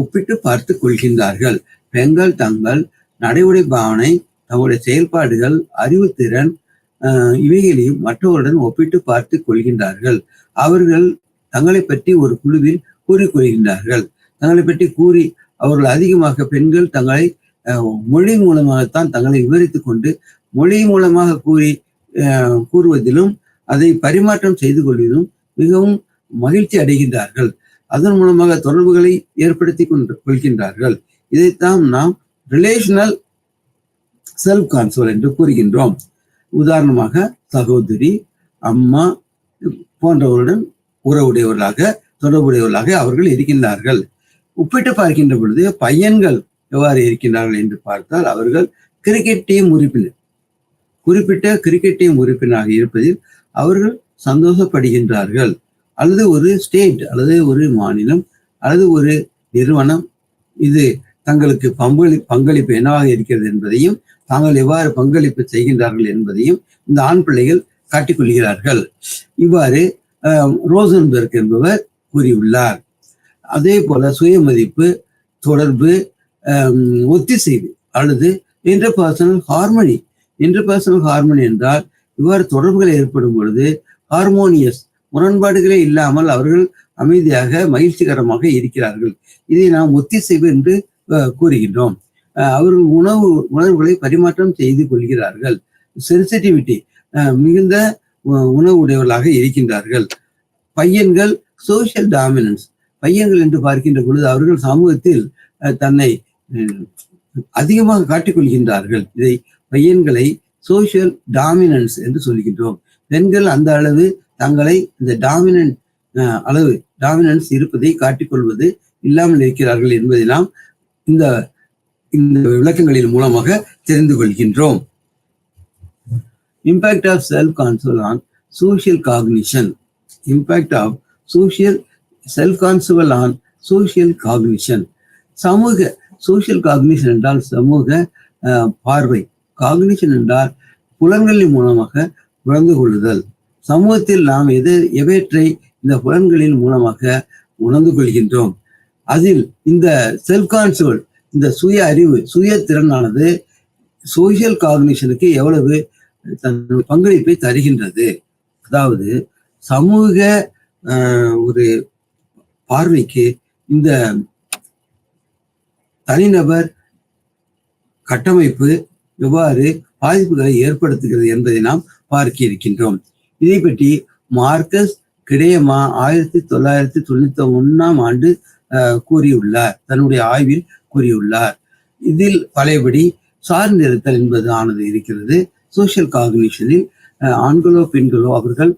ஒப்பிட்டு பார்த்து கொள்கின்றார்கள். பெண்கள் தங்கள் நடை பாவனை, தங்களுடைய செயல்பாடுகள், அறிவுத்திறன் இவைகளையும் மற்றவருடன் ஒப்பிட்டு பார்த்து கொள்கின்றார்கள். அவர்கள் தங்களை பற்றி ஒரு குழுவில் கூறிக்கொள்கின்றார்கள். தங்களை பற்றி கூறி அவர்கள் அதிகமாக பெண்கள் தங்களை மொழி மூலமாகத்தான் தங்களை விவரித்துக் கொண்டு மொழி மூலமாக கூறுவதிலும் அதை பரிமாற்றம் செய்து கொள்வதிலும் மிகவும் மகிழ்ச்சி அடைகின்றார்கள். அதன் மூலமாக தொடர்புகளை ஏற்படுத்தி கொள்கின்றார்கள். இதைத்தான் நாம் ரிலேஷனல் செல்ஃப் கான்சோல் என்று கூறுகின்றோம். உதாரணமாக சகோதரி, அம்மா போன்றவருடன் தொடர்புடையவர்களாக அவர்கள் இருக்கின்றார்கள். ஒப்பிட்டு பார்க்கின்ற பொழுது பையன்கள் எவ்வாறு இருக்கின்றார்கள் என்று பார்த்தால் அவர்கள் கிரிக்கெட் டீம் உறுப்பினர், குறிப்பிட்ட கிரிக்கெட் டீம் உறுப்பினராக இருப்பதில் அவர்கள் சந்தோஷப்படுகின்றார்கள். அல்லது ஒரு ஸ்டேட் அல்லது ஒரு மாநிலம் அல்லது ஒரு நிறுவனம் இது தங்களுக்கு பங்களிப்பு என்னவாக இருக்கிறது என்பதையும் தாங்கள் எவ்வாறு பங்களிப்பு செய்கின்றார்கள் என்பதையும் இந்த ஆண் பிள்ளைகள் காட்டிக்கொள்கிறார்கள். இவ்வாறு ரோசன்பெர்க் என்பவர் கூறியுள்ளார். அதே போல சுயமதிப்பு, தொடர்பு, ஒத்திசைவு அல்லது இன்டர்பர்சனல் ஹார்மனி. இன்டர்பர்சனல் ஹார்மனி என்றால் இவ்வாறு தொடர்புகள் ஏற்படும் பொழுது ஹார்மோனியஸ், முரண்பாடுகளே இல்லாமல் அவர்கள் அமைதியாக மகிழ்ச்சிகரமாக இருக்கிறார்கள். இதை நாம் ஒத்திசைவு என்று கூறுகின்றோம். அவர்கள் உணர்வுகளை பரிமாற்றம் செய்து கொள்கிறார்கள். சென்சிட்டிவிட்டி, மிகுந்த உணவு உடையவர்களாக இருக்கின்றார்கள். பையன்கள் சோசியல் டாமினன்ஸ். பையன்கள் என்று பார்க்கின்ற பொழுது அவர்கள் சமூகத்தில் தன்னை அதிகமாக காட்டிக்கொள்கின்றார்கள். இதை பையன்களை சோசியல் டாமினன்ஸ் என்று சொல்கின்றோம். பெண்கள் அந்த அளவு தங்களை இந்த டாமினன்ஸ் இருப்பதை காட்டிக்கொள்வது இல்லாமல் இருக்கிறார்கள் என்பதை நாம் இந்த விளக்கங்களின் மூலமாக தெரிந்து கொள்கின்றோம். Impact of self control on social cognition. Impact of self control on social cognition. Social cognition என்றால் சமூக பார்வை, காக்னிஷன் என்றால் புலன்களின் மூலமாக உணர்ந்து கொள்ளுதல். சமூகத்தில் நாம் எவற்றை இந்த புலன்களின் மூலமாக உணர்ந்து கொள்கின்றோம். அதில் இந்த செல்ஃப் கான்சோல், இந்த சுய அறிவு, சுய திறனானது சோசியல் காக்னிஷனுக்கு எவ்வளவு தன் பங்களிப்பை தருகின்றது. அதாவது சமூக ஒரு பார்வைக்கு இந்த தனிநபர் கட்டமைப்பு எவ்வாறு பாதிப்புகளை ஏற்படுத்துகிறது என்பதை நாம் பார்க்க இருக்கின்றோம். இதை பற்றி மார்க்கஸ் கிடேமா 1991 கூறியுள்ளார், தன்னுடைய ஆய்வில் கூறியுள்ளார். இதில் பழையபடி சார்ந்திருத்தல் என்பது ஆனது இருக்கிறது. சோசியல் காக்னிஷனில் ஆண்களோ பெண்களோ அவர்கள்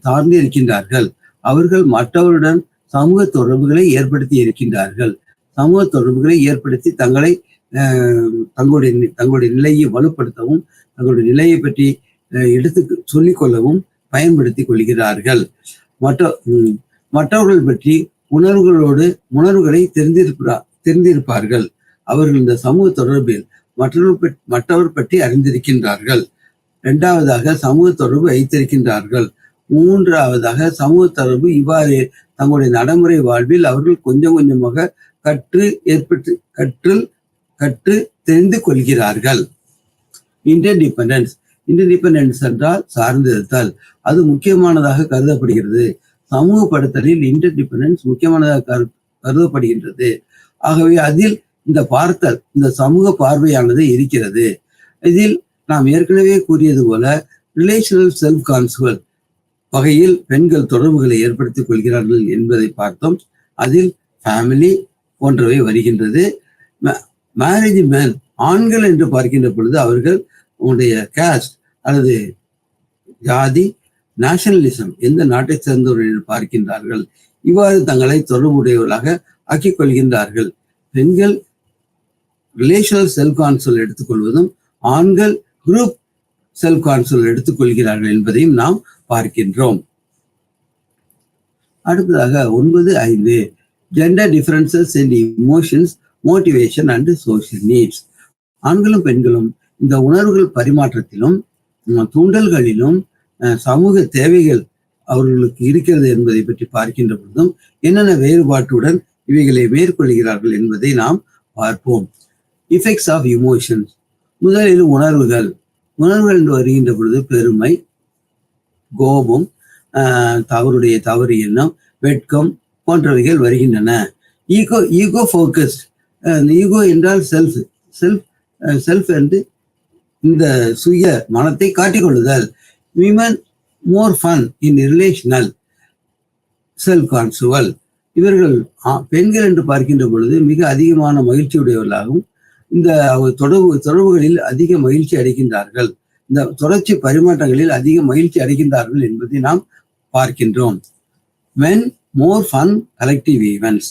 சார்ந்து இருக்கின்றார்கள். அவர்கள் மற்றவருடன் சமூக தொடர்புகளை ஏற்படுத்தி இருக்கின்றார்கள். சமூக தொடர்புகளை ஏற்படுத்தி தங்களுடைய நிலையை வலுப்படுத்தவும் தங்களுடைய நிலையை பற்றி எடுத்து சொல்லிக்கொள்ளவும் பயன்படுத்தி கொள்கிறார்கள். மற்றவர்கள் பற்றி உணர்வுகளை தெரிந்திருப்பார்கள். அவர்கள் இந்த சமூக தொடர்பில் மற்றவர் பற்றி அறிந்திருக்கின்றார்கள். இரண்டாவதாக சமூக தொடர்பு வைத்திருக்கின்றார்கள். மூன்றாவதாக சமூக தொடர்பு இவ்வாறு தங்களுடைய நடைமுறை வாழ்வில் அவர்கள் கொஞ்சம் கொஞ்சமாக கற்று தெரிந்து கொள்கிறார்கள். இன்டர்டிபெண்டன்ஸ் என்றால் சார்ந்திருத்தல். அது முக்கியமானதாக கருதப்படுகிறது. சமூகப்படுத்தலில் இன்டர்டிபெண்டன்ஸ் முக்கியமானதாக கருதப்படுகின்றது. ஆகவே அதில் இந்த சமூக பார்வையானது இருக்கிறது. இதில் நாம் ஏற்கனவே கூறியது போல ரிலேஷனல் செல்ஃப் கான்சோல் வகையில் பெண்கள் தொடர்புகளை ஏற்படுத்திக் கொள்கிறார்கள் என்பதை பார்த்தோம். அதில் ஃபேமிலி போன்றவை வருகின்றது. மேரேஜ் மேன், ஆண்கள் என்று பார்க்கின்ற பொழுது அவர்கள் உங்களுடைய காஸ்ட் அல்லது ஜாதி, நேஷனலிசம், எந்த நாட்டை சேர்ந்தவர்கள் என்று பார்க்கின்றார்கள். இவ்வாறு தங்களை தொடர்புடையவர்களாக ஆக்கிக் கொள்கின்றார்கள். பெண்கள் ரிலேஷனல் செல்ஃப் கான்ட்ரோல் எடுத்துக்கொள்வதும் ஆண்கள் குரூப் செல்ஃப் கான்ட்ரோல் எடுத்துக்கொள்கிறார்கள் என்பதையும் நாம் பார்க்கின்றோம். அடுத்ததாக 9.5 gender differences and emotions, motivation and social needs. ஆண்களும் பெண்களும் இந்த உணர்வுகள் பரிமாற்றத்திலும் தூண்டல்களிலும் சமூக தேவைகள் அவர்களுக்கு இருக்கிறது என்பதை பற்றி பார்க்கின்ற பொழுதும் என்னென்ன வேறுபாட்டுடன் இவைகளை மேற்கொள்கிறார்கள் என்பதை நாம் பார்ப்போம். Effects of emotions. முதலில் உணர்வுகள் என்று வருகின்ற பொழுது பெருமை, கோபம், தவறுடைய தவறு எண்ணம், வெட்கம் போன்றவைகள் வருகின்றன. Ego focused. ஈகோ என்றால் செல்ஃப் என்று இந்த சுய மனத்தை காட்டிக்கொள்ளுதல். Women more fun in relational self control. இவர்கள் பெண்கள் என்று பார்க்கின்ற பொழுது மிக அதிகமான மகிழ்ச்சியுடையவர்களாகவும் இந்த தொடர்புகளில் அதிக மகிழ்ச்சி அடைகின்றார்கள், இந்த தொடர்ச்சி பரிமாற்றங்களில் அதிக மகிழ்ச்சி அடைகின்றார்கள் என்பதை நாம் பார்க்கின்றோம். men more fun collective events.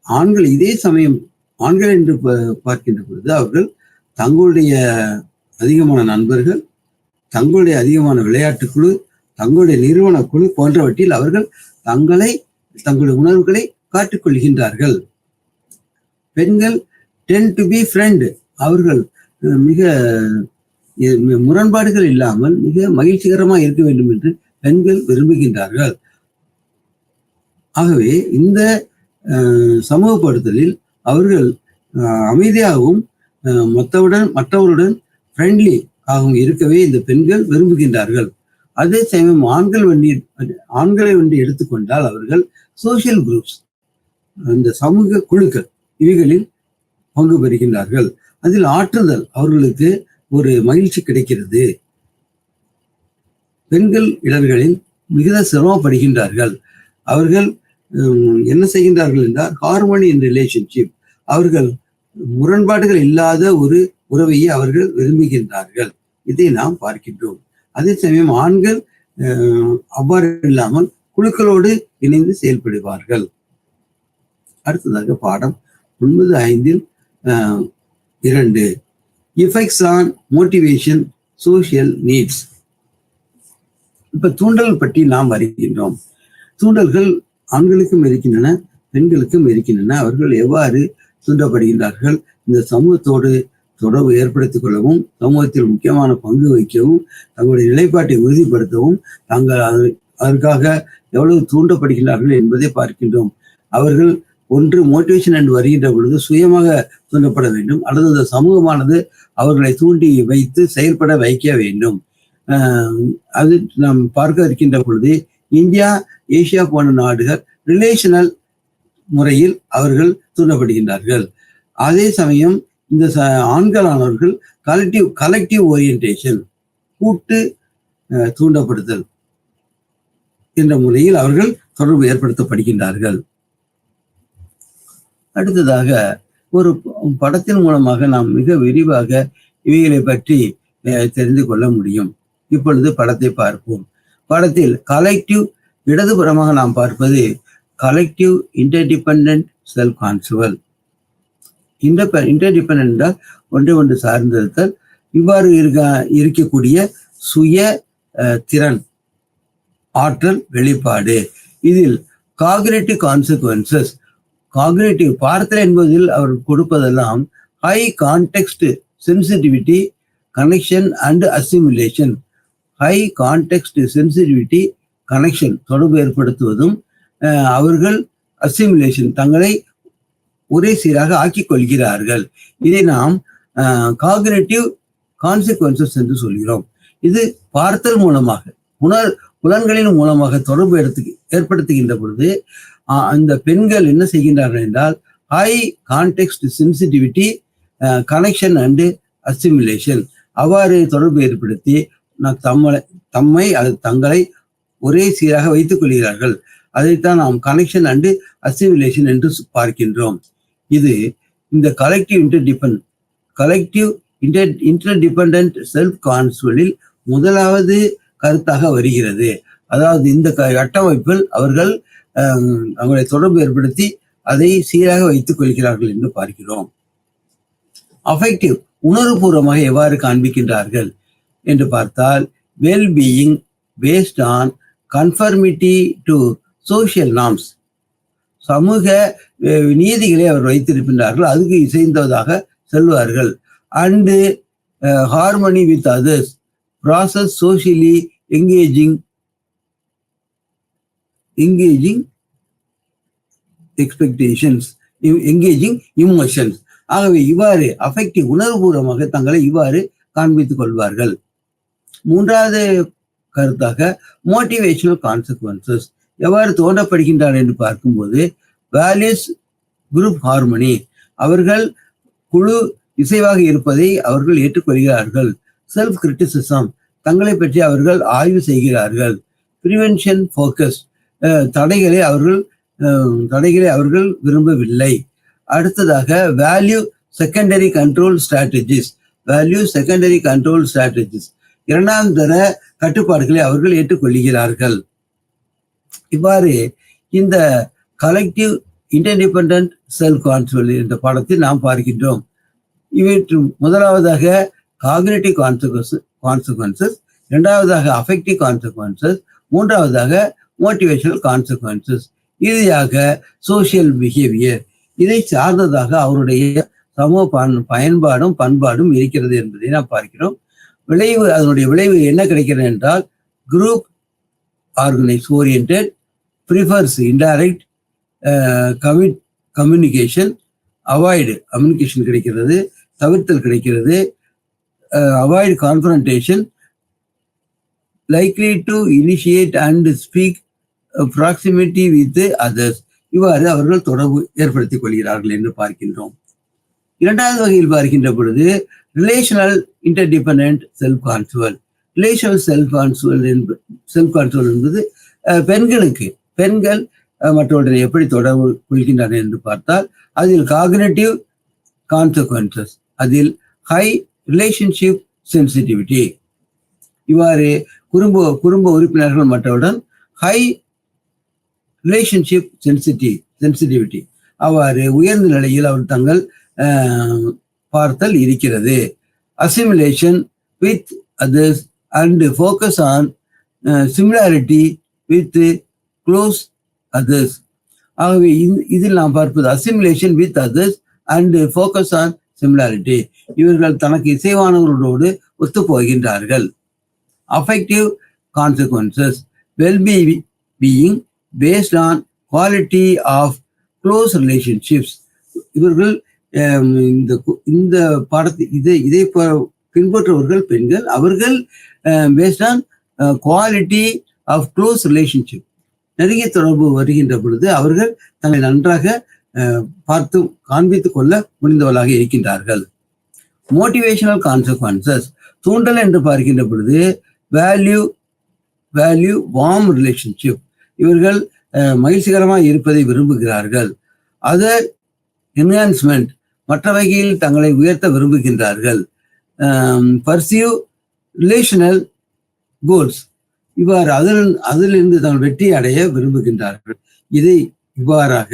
ஆண்கள் இதே சமயம் ஆண்கள் என்று பார்க்கின்ற பொழுது அவர்கள் தங்களுடைய அதிகமான நண்பர்கள், தங்களுடைய அதிகமான விளையாட்டுக்குழு, தங்களுடைய நிறுவன குழு போன்றவற்றில் அவர்கள் தங்களுடைய உணர்வுகளை காட்டிக்கொள்கின்றார்கள். பெண்கள் tend to be friend. அவர்கள் மிக முரண்பாடுகள் இல்லாமல் மிக மகிழ்ச்சிகரமாக இருக்க வேண்டும் என்று பெண்கள் விரும்புகின்றார்கள். ஆகவே இந்த சமூகப்படுத்தலில் அவர்கள் அமைதியாகவும் மற்றவருடன் ஃப்ரெண்ட்லி ஆகவும் இருக்கவே இந்த பெண்கள் விரும்புகின்றார்கள். அதே சமயம் ஆண்களை எடுத்துக்கொண்டால் அவர்கள் சோசியல் குரூப்ஸ், இந்த சமூக குழுக்கள், இவைகளில் பங்கு பெறுகின்றார்கள். அதில் ஆற்றுதல் அவர்களுக்கு ஒரு மகிழ்ச்சி கிடைக்கிறது. பெண்கள் இடர்களில் மிகுந்த சிரமப்படுகின்றார்கள். அவர்கள் என்ன செய்கின்றார்கள் என்றால் ஹார்மோனி இன் ரிலேஷன்ஷிப். அவர்கள் முரண்பாடுகள் இல்லாத ஒரு உறவையை அவர்கள் விரும்புகின்றார்கள். இதை நாம் பார்க்கின்றோம். அதே சமயம் ஆண்கள் அவ்வாறு இல்லாமல் குழுக்களோடு இணைந்து செயல்படுவார்கள். அடுத்ததாக பாடம் 9.5 effects on motivation, social needs. இப்ப தூண்டல் பற்றி நாம் வருகின்றோம். தூண்டல்கள் ஆண்களுக்கும் இருக்கின்றன, பெண்களுக்கும் இருக்கின்றன. அவர்கள் எவ்வாறு தூண்டப்படுகின்றார்கள்? இந்த சமூகத்தோடு தொடர்பு ஏற்படுத்திக் கொள்ளவும், சமூகத்தில் முக்கியமான பங்கு வகிக்கவும், தங்களுடைய நிலைப்பாட்டை உறுதிப்படுத்தவும் அதற்காக எவ்வளவு தூண்டப்படுகிறார்கள் என்பதை பார்க்கின்றோம். அவர்கள் ஒன்று மோட்டிவேஷன் என்று வருகின்ற பொழுது சுயமாக தூண்டப்பட வேண்டும், அல்லது இந்த சமூகமானது அவர்களை தூண்டி வைத்து செயல்பட வைக்க வேண்டும். அது நாம் பார்க்க இருக்கின்ற பொழுது இந்தியா, ஏசியா போன்ற நாடுகள் ரிலேஷனல் முறையில் அவர்கள் தூண்டப்படுகின்றார்கள். அதே சமயம் இந்த ஆண்களானவர்கள் கலெக்டிவ் ஓரியன்டேஷன், கூட்டு தூண்டப்படுதல் என்ற முறையில் அவர்கள் தொடர்பு ஏற்படுத்தப்படுகின்றார்கள். அடுத்ததாக ஒரு படத்தின் மூலமாக நாம் மிக விரிவாக இவைகளை பற்றி தெரிந்து கொள்ள முடியும். இப்பொழுது படத்தை பார்ப்போம். படத்தில் கலெக்டிவ், இடதுபுறமாக நாம் பார்ப்பது collective interdependent self control. Interdependent என்றால் ஒன்று சார்ந்திருத்தல். இவ்வாறு இருக்கக்கூடிய சுய திறன், ஆற்றல் வெளிப்பாடு. இதில் காக்னிட்டிவ் கான்சிக்வன்சஸ், காக்னிட்டிவ் பார்த்தல் என்பதில் அவர் கொடுப்பதெல்லாம் high context sensitivity, connection and assimilation. High context sensitivity, connection தொடர்பு ஏற்படுத்துவதும், அவர்கள் அசிமுலேஷன் தங்களை ஒரே சீராக ஆக்கிக் கொள்கிறார்கள். இதை நாம் காக்னிட்டிவ் கான்சிக்வன்சஸ் என்று சொல்கிறோம். இது பார்த்தல் மூலமாக, புலன்களின் மூலமாக தொடர்பு ஏற்படுத்துகின்ற பொழுது அந்த பெண்கள் என்ன செய்கின்றார்கள் என்றால் high context sensitivity, connection and assimilation, அவ்வாறு தொடர்பு ஏற்படுத்தி தம்மை அல்லது தங்களை ஒரே சீராக வைத்துக் கொள்கிறார்கள். அதைத்தான் நாம் கனெக்ஷன் அண்டு அசிமுலேஷன் என்று பார்க்கின்றோம். இது இந்த கலெக்டிவ் இன்டர்டிபெண்டன்ட் செல்ஃப் கான்ட்ரோலில் முதலாவது கருத்தாக வருகிறது. அதாவது இந்த கட்டமைப்பில் அவர்கள் அவங்களை தொடர்பு ஏற்படுத்தி அதை சீராக வைத்துக் கொள்கிறார்கள் என்று பார்க்கிறோம். அஃபெக்டிவ் உணர்வுபூர்வமாக எவ்வாறு காண்பிக்கின்றார்கள் என்று பார்த்தால், wellbeing based on conformity to social norms, சமூக நீதிகளை அவர் வைத்திருக்கின்றார்கள், அதுக்கு இசைந்ததாக செல்வார்கள். And harmony with others, process socially engaging expectations, engaging emotions. ஆகவே இவ்வாறு அஃபெக்டிவ் உணர்வுபூர்வமாக தங்களை இவ்வாறு காண்பித்துக் கொள்வார்கள். மூன்றாவது கருத்தாக மோட்டிவேஷனல் கான்சிக்வன்சஸ் எவ்வாறு தோன்றப்படுகின்றன என்று பார்க்கும்போது, வேல்யூஸ் குரூப் ஹார்மனி, அவர்கள் குழு இசைவாக இருப்பதை அவர்கள் ஏற்றுக்கொள்கிறார்கள். செல்ஃப் கிரிட்டிசிசம், தங்களை பற்றி அவர்கள் ஆய்வு செய்கிறார்கள். ப்ரிவென்ஷன் ஃபோக்கஸ், தடைகளை அவர்கள் விரும்பவில்லை. அடுத்ததாக வேல்யூ செகண்டரி கண்ட்ரோல் ஸ்ட்ராட்டஜிஸ், இரண்டாம் தர கட்டுப்பாடுகளை அவர்கள் ஏற்றுக்கொள்கிறார்கள். இவ்வாறு இந்த கலெக்டிவ் இன்டர்டிபெண்டன்ட் செல்ஃப் கான்ட்ரோல் என்ற பாடத்தில் நாம் பார்க்கின்றோம். இவற்றில் முதலாவதாக காக்னிட்டிவ் கான்சிக்வன்சஸ், இரண்டாவதாக அஃபெக்டிவ் கான்சிக்வன்சஸ், மூன்றாவதாக மோட்டிவேஷனல் கான்சிக்வன்சஸ், இறுதியாக சோசியல் பிஹேவியர். இதை சார்ந்ததாக அவருடைய சமூக பயன்பாடும் பண்பாடும் இருக்கிறது என்பதை நாம் பார்க்கிறோம். அதனுடைய விளைவு என்ன கிடைக்கிறது என்றால், group organise oriented, prefers indirect communication, communication கிடைக்கிறது, தவிர்த்தல் கிடைக்கிறது, avoid confrontation, likely to initiate and speak proximity with others. இவ்வாறு அவர்கள் தொடர்பு ஏற்படுத்திக் கொள்கிறார்கள் என்று பார்க்கின்றோம். இரண்டாவது வகையில் பார்க்கின்ற பொழுது relational interdependent self control. Relational self control என்பது பெண்கள் மற்றவர்களை எப்படி தொடர்பு கொள்கின்றனர் என்று பார்த்தால், அதில் காக்னிட்டிவ் கான்சிக்வன்சஸ், அதில் ஹை ரிலேஷன்ஷிப் சென்சிட்டிவிட்டி. இவ்வாறு குடும்ப உறுப்பினர்கள் மற்றவுடன் ஹை ரிலேஷன்ஷிப் சென்சிட்டிவிட்டி, அவ்வாறு உயர்ந்த நிலையில் அவர் தங்கள் பார்த்தல் இருக்கிறது. Assimilation with others and focus on similarity with close others. ஆகவே இதில் நாம் பார்ப்பது assimilation with others and focus on similarity. இவர்கள் தனக்கு இசைவானவர்களோடு ஒத்து போகின்றார்கள். Affective consequences, wellbeing based on quality of close relationships. இவர்கள் இந்த பாடத்தை இதை பின்பற்றுவர்கள் பெண்கள். அவர்கள் based on quality of close relationship, நெருங்கிய தொடர்பு வருகின்ற பொழுது அவர்கள் தங்களை நன்றாக பார்த்து காண்பித்துக் கொள்ள முடிந்தவர்களாக இருக்கின்றார்கள். மோட்டிவேஷனல் கான்சிக்வன்சஸ், தூண்டல் என்று பார்க்கின்ற பொழுது வேல்யூ வார்ம் ரிலேஷன்ஷிப், இவர்கள் மகிழ்ச்சிகரமாக இருப்பதை விரும்புகிறார்கள். அதர் என்ஹான்ஸ்மெண்ட், மற்ற வகையில் தங்களை உயர்த்த விரும்புகின்றார்கள். பர்சியூ ரிலேஷனல் கோல்ஸ், இவ்வாறு அதிலிருந்து தங்கள் வெற்றி அடைய விரும்புகின்றார்கள். இதை இவ்வாறாக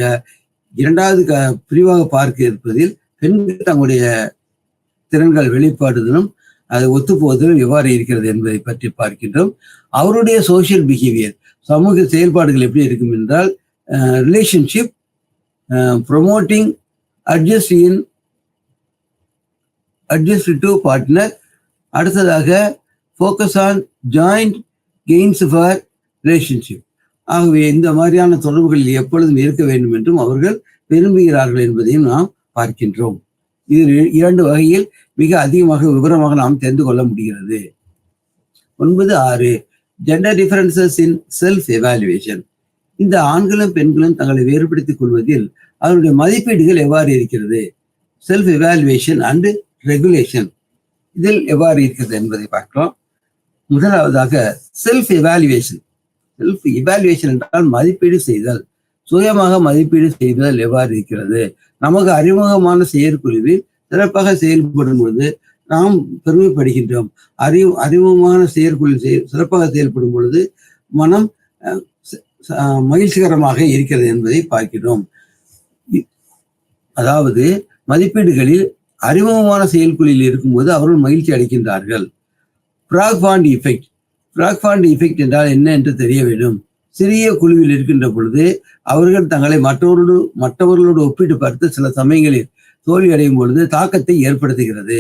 இரண்டாவது பிரிவாக பார்க்க இருப்பதில் பெண்கள் தங்களுடைய திறன்கள் வெளிப்பாடுதலும் அது ஒத்துப்போவதிலும் எவ்வாறு இருக்கிறது என்பதை பற்றி பார்க்கின்றோம். அவருடைய சோசியல் பிஹேவியர், சமூக செயல்பாடுகள் எப்படி இருக்கும் என்றால், relationship promoting adjust to partner. அடுத்ததாக focus on joint gains for relationship. ஆகவே இந்த மாதிரியான தொடர்புகளில் எப்பொழுதும் இருக்க வேண்டும் என்றும் அவர்கள் விரும்புகிறார்கள் என்பதையும் நாம் பார்க்கின்றோம். இது இரண்டு வகையில் மிக அதிகமாக விவரமாக நாம் தெரிந்து கொள்ள முடிகிறது. 9.6 ஜெண்டர் டிஃபரன்சஸ் இன் செல்ஃப் எவாலுவேஷன். இந்த ஆண்களும் பெண்களும் தங்களை வேறுபடுத்திக் கொள்வதில் அதனுடைய மதிப்பீடுகள் எவ்வாறு இருக்கிறது, செல்ஃப் எவாலுவேஷன் அண்ட் ரெகுலேஷன், இதில் எவ்வாறு இருக்கிறது என்பதை பார்க்கலாம். முதலாவதாக செல்ஃப் எவாலுவேஷன் என்றால் மதிப்பீடு செய்தல், சுயமாக மதிப்பீடு செய்தல் எவ்வாறு இருக்கிறது. நமக்கு அறிமுகமான செயற்குழுவில் சிறப்பாக செயல்படும் பொழுது நாம் பெருமைப்படுகின்றோம். அறிமுகமான செயற்குழு சிறப்பாக செயல்படும் பொழுது மனம் மகிழ்ச்சிகரமாக இருக்கிறது என்பதை பார்க்கிறோம். அதாவது மதிப்பீடுகளில் அறிமுகமான செயல்குழியில் இருக்கும்போது அவர்கள் மகிழ்ச்சி அடைக்கின்றார்கள். பிராக்பாண்ட் இஃபெக்ட். பிராக்பாண்ட் இஃபெக்ட் என்றால் என்ன என்று தெரிய வேண்டும். சிறிய குழுவில் இருக்கின்ற பொழுது அவர்கள் தங்களை மற்றவர்களோடு ஒப்பிட்டு பார்த்து சில சமயங்களில் தோல்வி அடையும் பொழுது தாக்கத்தை ஏற்படுத்துகிறது.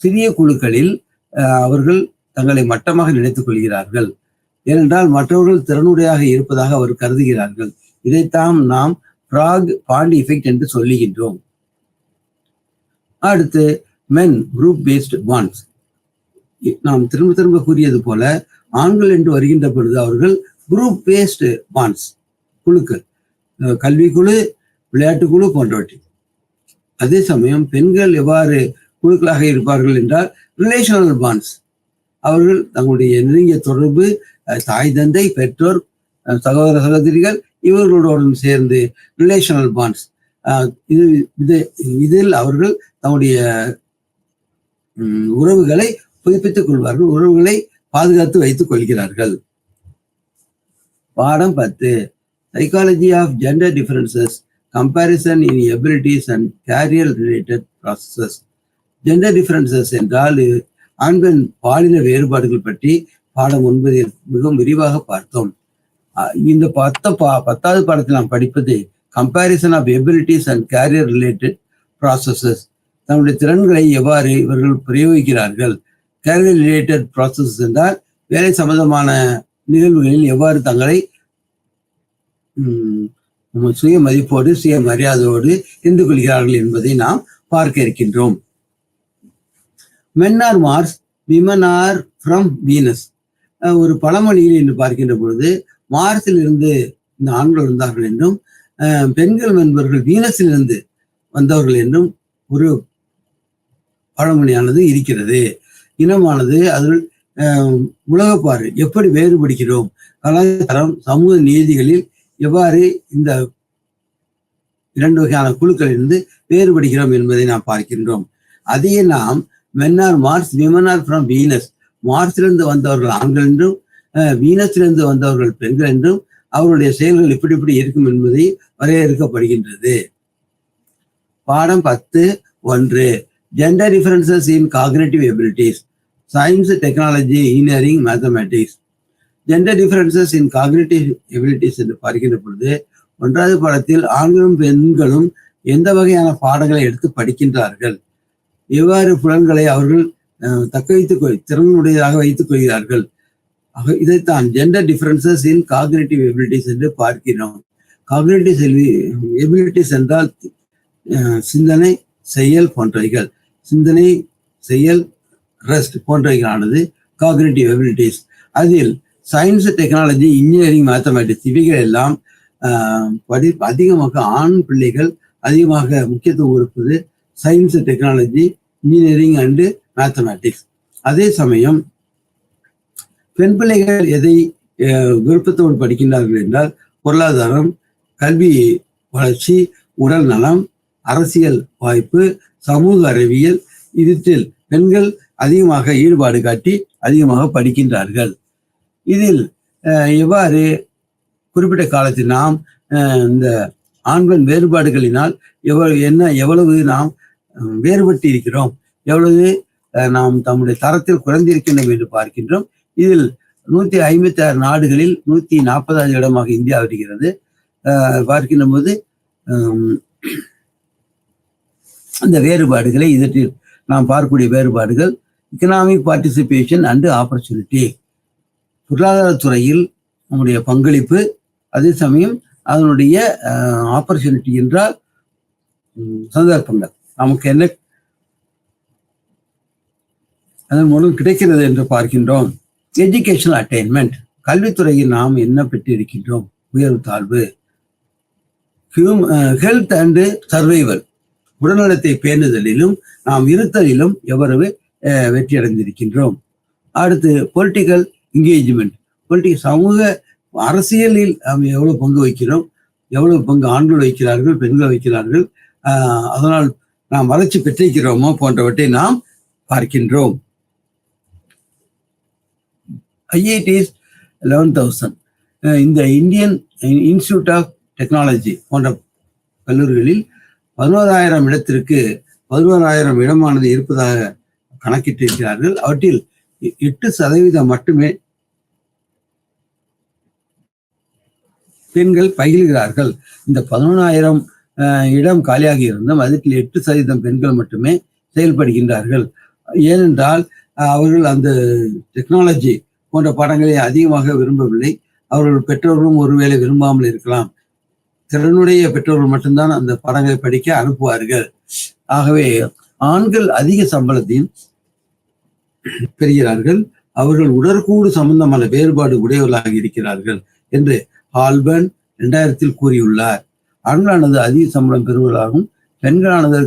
சிறிய குழுக்களில் அவர்கள் தங்களை மட்டமாக நினைத்துக் கொள்கிறார்கள். ஏனென்றால் மற்றவர்கள் திறனுடையாக இருப்பதாக அவர் கருதுகிறார்கள். இதைத்தான் நாம் பாண்ட் இஃபெக்ட் என்று சொல்லுகின்றோம். அடுத்து மென் குரூப் பேஸ்ட் பாண்ட்ஸ். நாம் திரும்ப திரும்ப கூறியது போல ஆண்கள் என்று வருகின்ற பொழுது அவர்கள் குரூப் பேஸ்ட் பாண்ட்ஸ், குழுக்கள், கல்வி குழு, விளையாட்டு குழு போன்றவற்றை. அதே சமயம் பெண்கள் எவ்வாறு குழுக்களாக இருப்பார்கள் என்றால் ரிலேஷனல் பாண்ட்ஸ். அவர்கள் தங்களுடைய நெருங்கிய தொடர்பு, தாய் தந்தை, பெற்றோர், சகோதர சகோதரிகள் இவர்களுடன் சேர்ந்து ரிலேஷனல் பாண்ட்ஸ். இதில் அவர்கள் தங்களுடைய உறவுகளை புதுப்பித்துக் கொள்வார்கள், உறவுகளை பாதுகாத்து வைத்துக் கொள்கிறார்கள். பாடம் 10. Psychology of gender differences, comparison in abilities and career related processes. Gender differences என்றால் ஆண் பெண் பாலின வேறுபாடுகள் பற்றி பாடம் 9 மிகவும் விரிவாக பார்த்தோம். இந்த 10வது பாடத்தில் நாம் படிப்பது comparison of abilities and career related processes. தன்னுடைய திறன்களை எவ்வாறு இவர்கள் பிரயோகிக்கிறார்கள். கேரியர் ரிலேட்டட் ப்ராசஸஸ் என்றால் வேலை சம்பந்தமான நிகழ்வுகளில் எவ்வாறு தங்களை சுய மதிப்போடு சுய மரியாதையோடு இருந்து கொள்கிறார்கள் என்பதை நாம் பார்க்க இருக்கின்றோம். Men are Mars, women are from Venus. ஒரு பழமொழியில் என்று பார்க்கின்ற பொழுது மார்ஸில் இருந்து இந்த ஆண்கள் வந்தார்கள் என்றும் பெண்கள் என்பவர்கள் வீனஸிலிருந்து வந்தவர்கள் என்றும் ஒரு பழமொழியானது இருக்கிறது. இனமானது அதில் உலகப்பாறு எப்படி வேறுபடுகிறோம், கலாச்சாரம், சமூக நீதிகளில் எவ்வாறு இந்த 2 வகையான குழுக்களிலிருந்து வேறுபடுகிறோம் என்பதை நாம் பார்க்கின்றோம். அதையே நாம் men are Mars, women are from Venus. மார்ஸிலிருந்து வந்தவர்கள் ஆண்கள் என்றும் வீனஸிலிருந்து வந்தவர்கள் பெண்கள் என்றும் அவருடைய செயல்கள் இப்படி இப்படி இருக்கும் என்பதை வரையறுக்கப்படுகின்றது. பாடம் 10.1. ஜெண்டர் டிஃபரன்சஸ் இன் cognitive abilities, science, technology, engineering, mathematics. Gender differences இன் காக்னிட்டிவ் எபிலிட்டிஸ் என்று பார்க்கின்ற பொழுது 1வது பாடத்தில் ஆண்களும் பெண்களும் எந்த வகையான பாடங்களை எடுத்து படிக்கின்றார்கள், எவ்வாறு புலன்களை அவர்கள் திறனுடையதாக வைத்துக் கொள்கிறார்கள். இதைத்தான் ஜெண்டர் டிஃபரன்சஸ் இன் காக்னிட்டிவ் எபிலிட்டிஸ் என்று பார்க்கிறோம். காக்னிட்டிவ் எபிலிட்டிஸ் என்றால் சிந்தனை, செயல் போன்றவைகள். சிந்தனை, செயல், ரெஸ்ட் போன்றவைகளானது காக்னிட்டிவ் எபிலிட்டிஸ். அதில் சயின்ஸ், டெக்னாலஜி, இன்ஜினியரிங், மேத்தமேட்டிக்ஸ் இவைகள் எல்லாம் அதிகமாக ஆண் பிள்ளைகள் அதிகமாக முக்கியத்துவம் கொடுப்பது science, technology, engineering and mathematics. அதே சமயம் பெண் பிள்ளைகள் எதை விருப்பத்தோடு படிக்கின்றார்கள் என்றால் பொருளாதாரம், கல்வி வளர்ச்சி, உடல் நலம், அரசியல் வாய்ப்பு, சமூக அறிவியல், இதில் பெண்கள் அதிகமாக ஈடுபாடு காட்டி அதிகமாக படிக்கின்றார்கள். இதில் எவ்வாறு குறிப்பிட்ட காலத்தில் நாம் இந்த ஆண் பெண் வேறுபாடுகளினால் எவ்வளவு நாம் வேறுபட்டு இருக்கிறோம், எவ்வளவு நாம் தம்முடைய தரத்தில் குறைந்திருக்கின்றோம் என்று பார்க்கின்றோம். இதில் 156 நாடுகளில் 140வது இடமாக இந்தியா வருகிறது. பார்க்கின்ற போது அந்த வேறுபாடுகளை இதற்கு நாம் பார்க்கக்கூடிய வேறுபாடுகள் எக்கனாமிக் பார்ட்டிசிபேஷன் அண்டு ஆப்பர்ச்சுனிட்டி. பொருளாதாரத்துறையில் நம்முடைய பங்களிப்பு, அதே சமயம் அதனுடைய ஆப்பர்ச்சுனிட்டி என்றால் சந்தர்ப்பங்கள், நமக்கு என்ன அதன் மூலம் கிடைக்கிறது என்று பார்க்கின்றோம். எஜுகேஷனல் அட்டைன்மெண்ட், கல்வித்துறையில் நாம் என்ன பெற்றிருக்கின்றோம், உயர்வு தாழ்வு. ஹெல்த் அண்டு சர்வைவல், உடல்நலத்தை பேணுதலிலும் நாம் இருத்தலிலும் எவ்வளவு வெற்றி அடைந்திருக்கின்றோம். அடுத்து பொலிட்டிக்கல் என்கேஜ்மெண்ட், சமூக அரசியலில் நாம் எவ்வளவு பங்கு வைக்கிறோம், எவ்வளவு பங்கு ஆண்கள் வைக்கிறார்கள், பெண்கள் வைக்கிறார்கள், அதனால் நாம் வளர்ச்சி பெற்றிருக்கிறோமோ போன்றவற்றை நாம் பார்க்கின்றோம். IITs 11,000. இந்த இந்தியன் இன்ஸ்டிடியூட் ஆஃப் டெக்னாலஜி போன்ற கல்லூரிகளில் 11,000 இடத்திற்கு 11,000 இடமானது இருப்பதாக கணக்கிட்டிருக்கிறார்கள். அவற்றில் 8% மட்டுமே பெண்கள் பயில்கிறார்கள். இந்த 11,000 இடம் காலியாக இருந்தும் அதில் 8% பெண்கள் மட்டுமே செயல்படுகின்றார்கள். ஏனென்றால் அவர்கள் அந்த டெக்னாலஜி போன்ற பாடங்களை அதிகமாக விரும்பவில்லை. அவர்கள் பெற்றோர்களும் ஒருவேளை விரும்பாமல் இருக்கலாம். திறனுடைய பெற்றோர்கள் மட்டும்தான் அந்த பாடங்களை படிக்க அனுப்புவார்கள். ஆகவே ஆண்கள் அதிக சம்பளத்தையும் பெறுகிறார்கள். அவர்கள் உடற்கூறு சம்பந்தமான வேறுபாடு உடையவர்களாக இருக்கிறார்கள் என்று ஹால்பர்ன் 2000 கூறியுள்ளார். ஆண்களானது அதிக சம்பளம் பெறுவதாகவும் பெண்களானது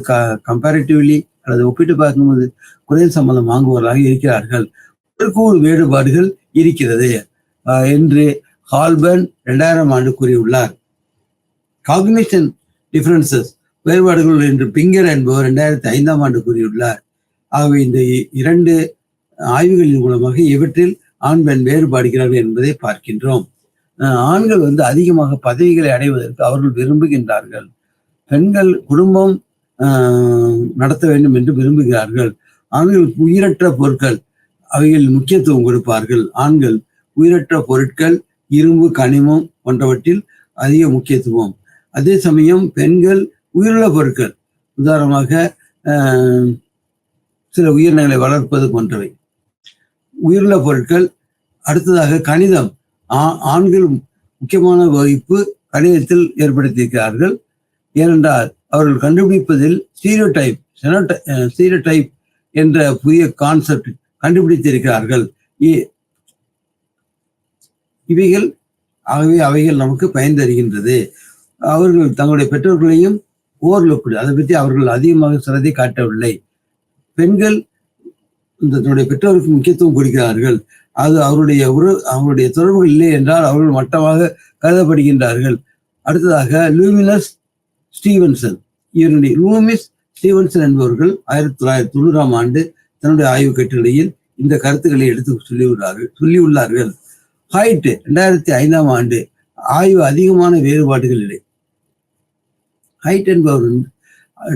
கம்பேரிட்டிவ்லி அல்லது ஒப்பிட்டு பார்க்கும்போது குறைந்த சம்பளம் வாங்குவதாக இருக்கிறார்கள். உடற்கூறு வேறுபாடுகள் இருக்கிறது என்று ஹால்பர்ன் 2000 கூறியுள்ளார். காக்னிஷன் டிஃபரன்சஸ் வேறுபாடுகள் என்று பிங்கர் என்பவர் 2005 கூறியுள்ளார். ஆகவே இந்த 2 ஆய்வுகளின் மூலமாக இவற்றில் ஆண் பெண் வேறுபாடுகிறார்கள் என்பதை பார்க்கின்றோம். ஆண்கள் அதிகமாக பதவிகளை அடைவதற்கு அவர்கள் விரும்புகின்றார்கள். பெண்கள் குடும்பம் நடத்த வேண்டும் என்று விரும்புகிறார்கள். ஆண்கள் உயிரற்ற பொருட்கள் அவைகள் முக்கியத்துவம் கொடுப்பார்கள். ஆண்கள் உயிரற்ற பொருட்கள், இரும்பு, கனிமம் போன்றவற்றில் அதிக முக்கியத்துவம். அதே சமயம் பெண்கள் உயிருள்ள பொருட்கள், உதாரணமாக சில உயிரினங்களை வளர்ப்பது போன்றவை உயிருள்ள பொருட்கள். அடுத்ததாக கணிதம். ஆண்கள் முக்கியமான வகுப்பு கணிதத்தில் ஏற்படுத்தியிருக்கிறார்கள். ஏனென்றால் அவர்கள் கண்டுபிடிப்பதில் ஸ்டீரியோடைப் என்ற புதிய கான்செப்ட் கண்டுபிடித்திருக்கிறார்கள். அவைகள் நமக்கு பயன் தருகின்றது. அவர்கள் தங்களுடைய பெற்றோர்களையும் ஓவர்லுக், அதை பற்றி அவர்கள் அதிகமாக சிரத்தை காட்டவில்லை. பெண்கள் தன்னுடைய பெற்றோருக்கு முக்கியத்துவம் கொடுக்கிறார்கள். அது அவருடைய தொடர்புகள் இல்லை என்றால் அவர்கள் மட்டமாக கருதப்படுகின்றார்கள். அடுத்ததாக லூமிஸ் ஸ்டீவன்சன் என்பவர்கள் 1990 தன்னுடைய ஆய்வு கட்டுரையில் இந்த கருத்துக்களை எடுத்து சொல்லியுள்ளார்கள். ஹைட் 2005 ஆய்வு அதிகமான வேறுபாடுகள் இல்லை. ஹைட் என்பவர்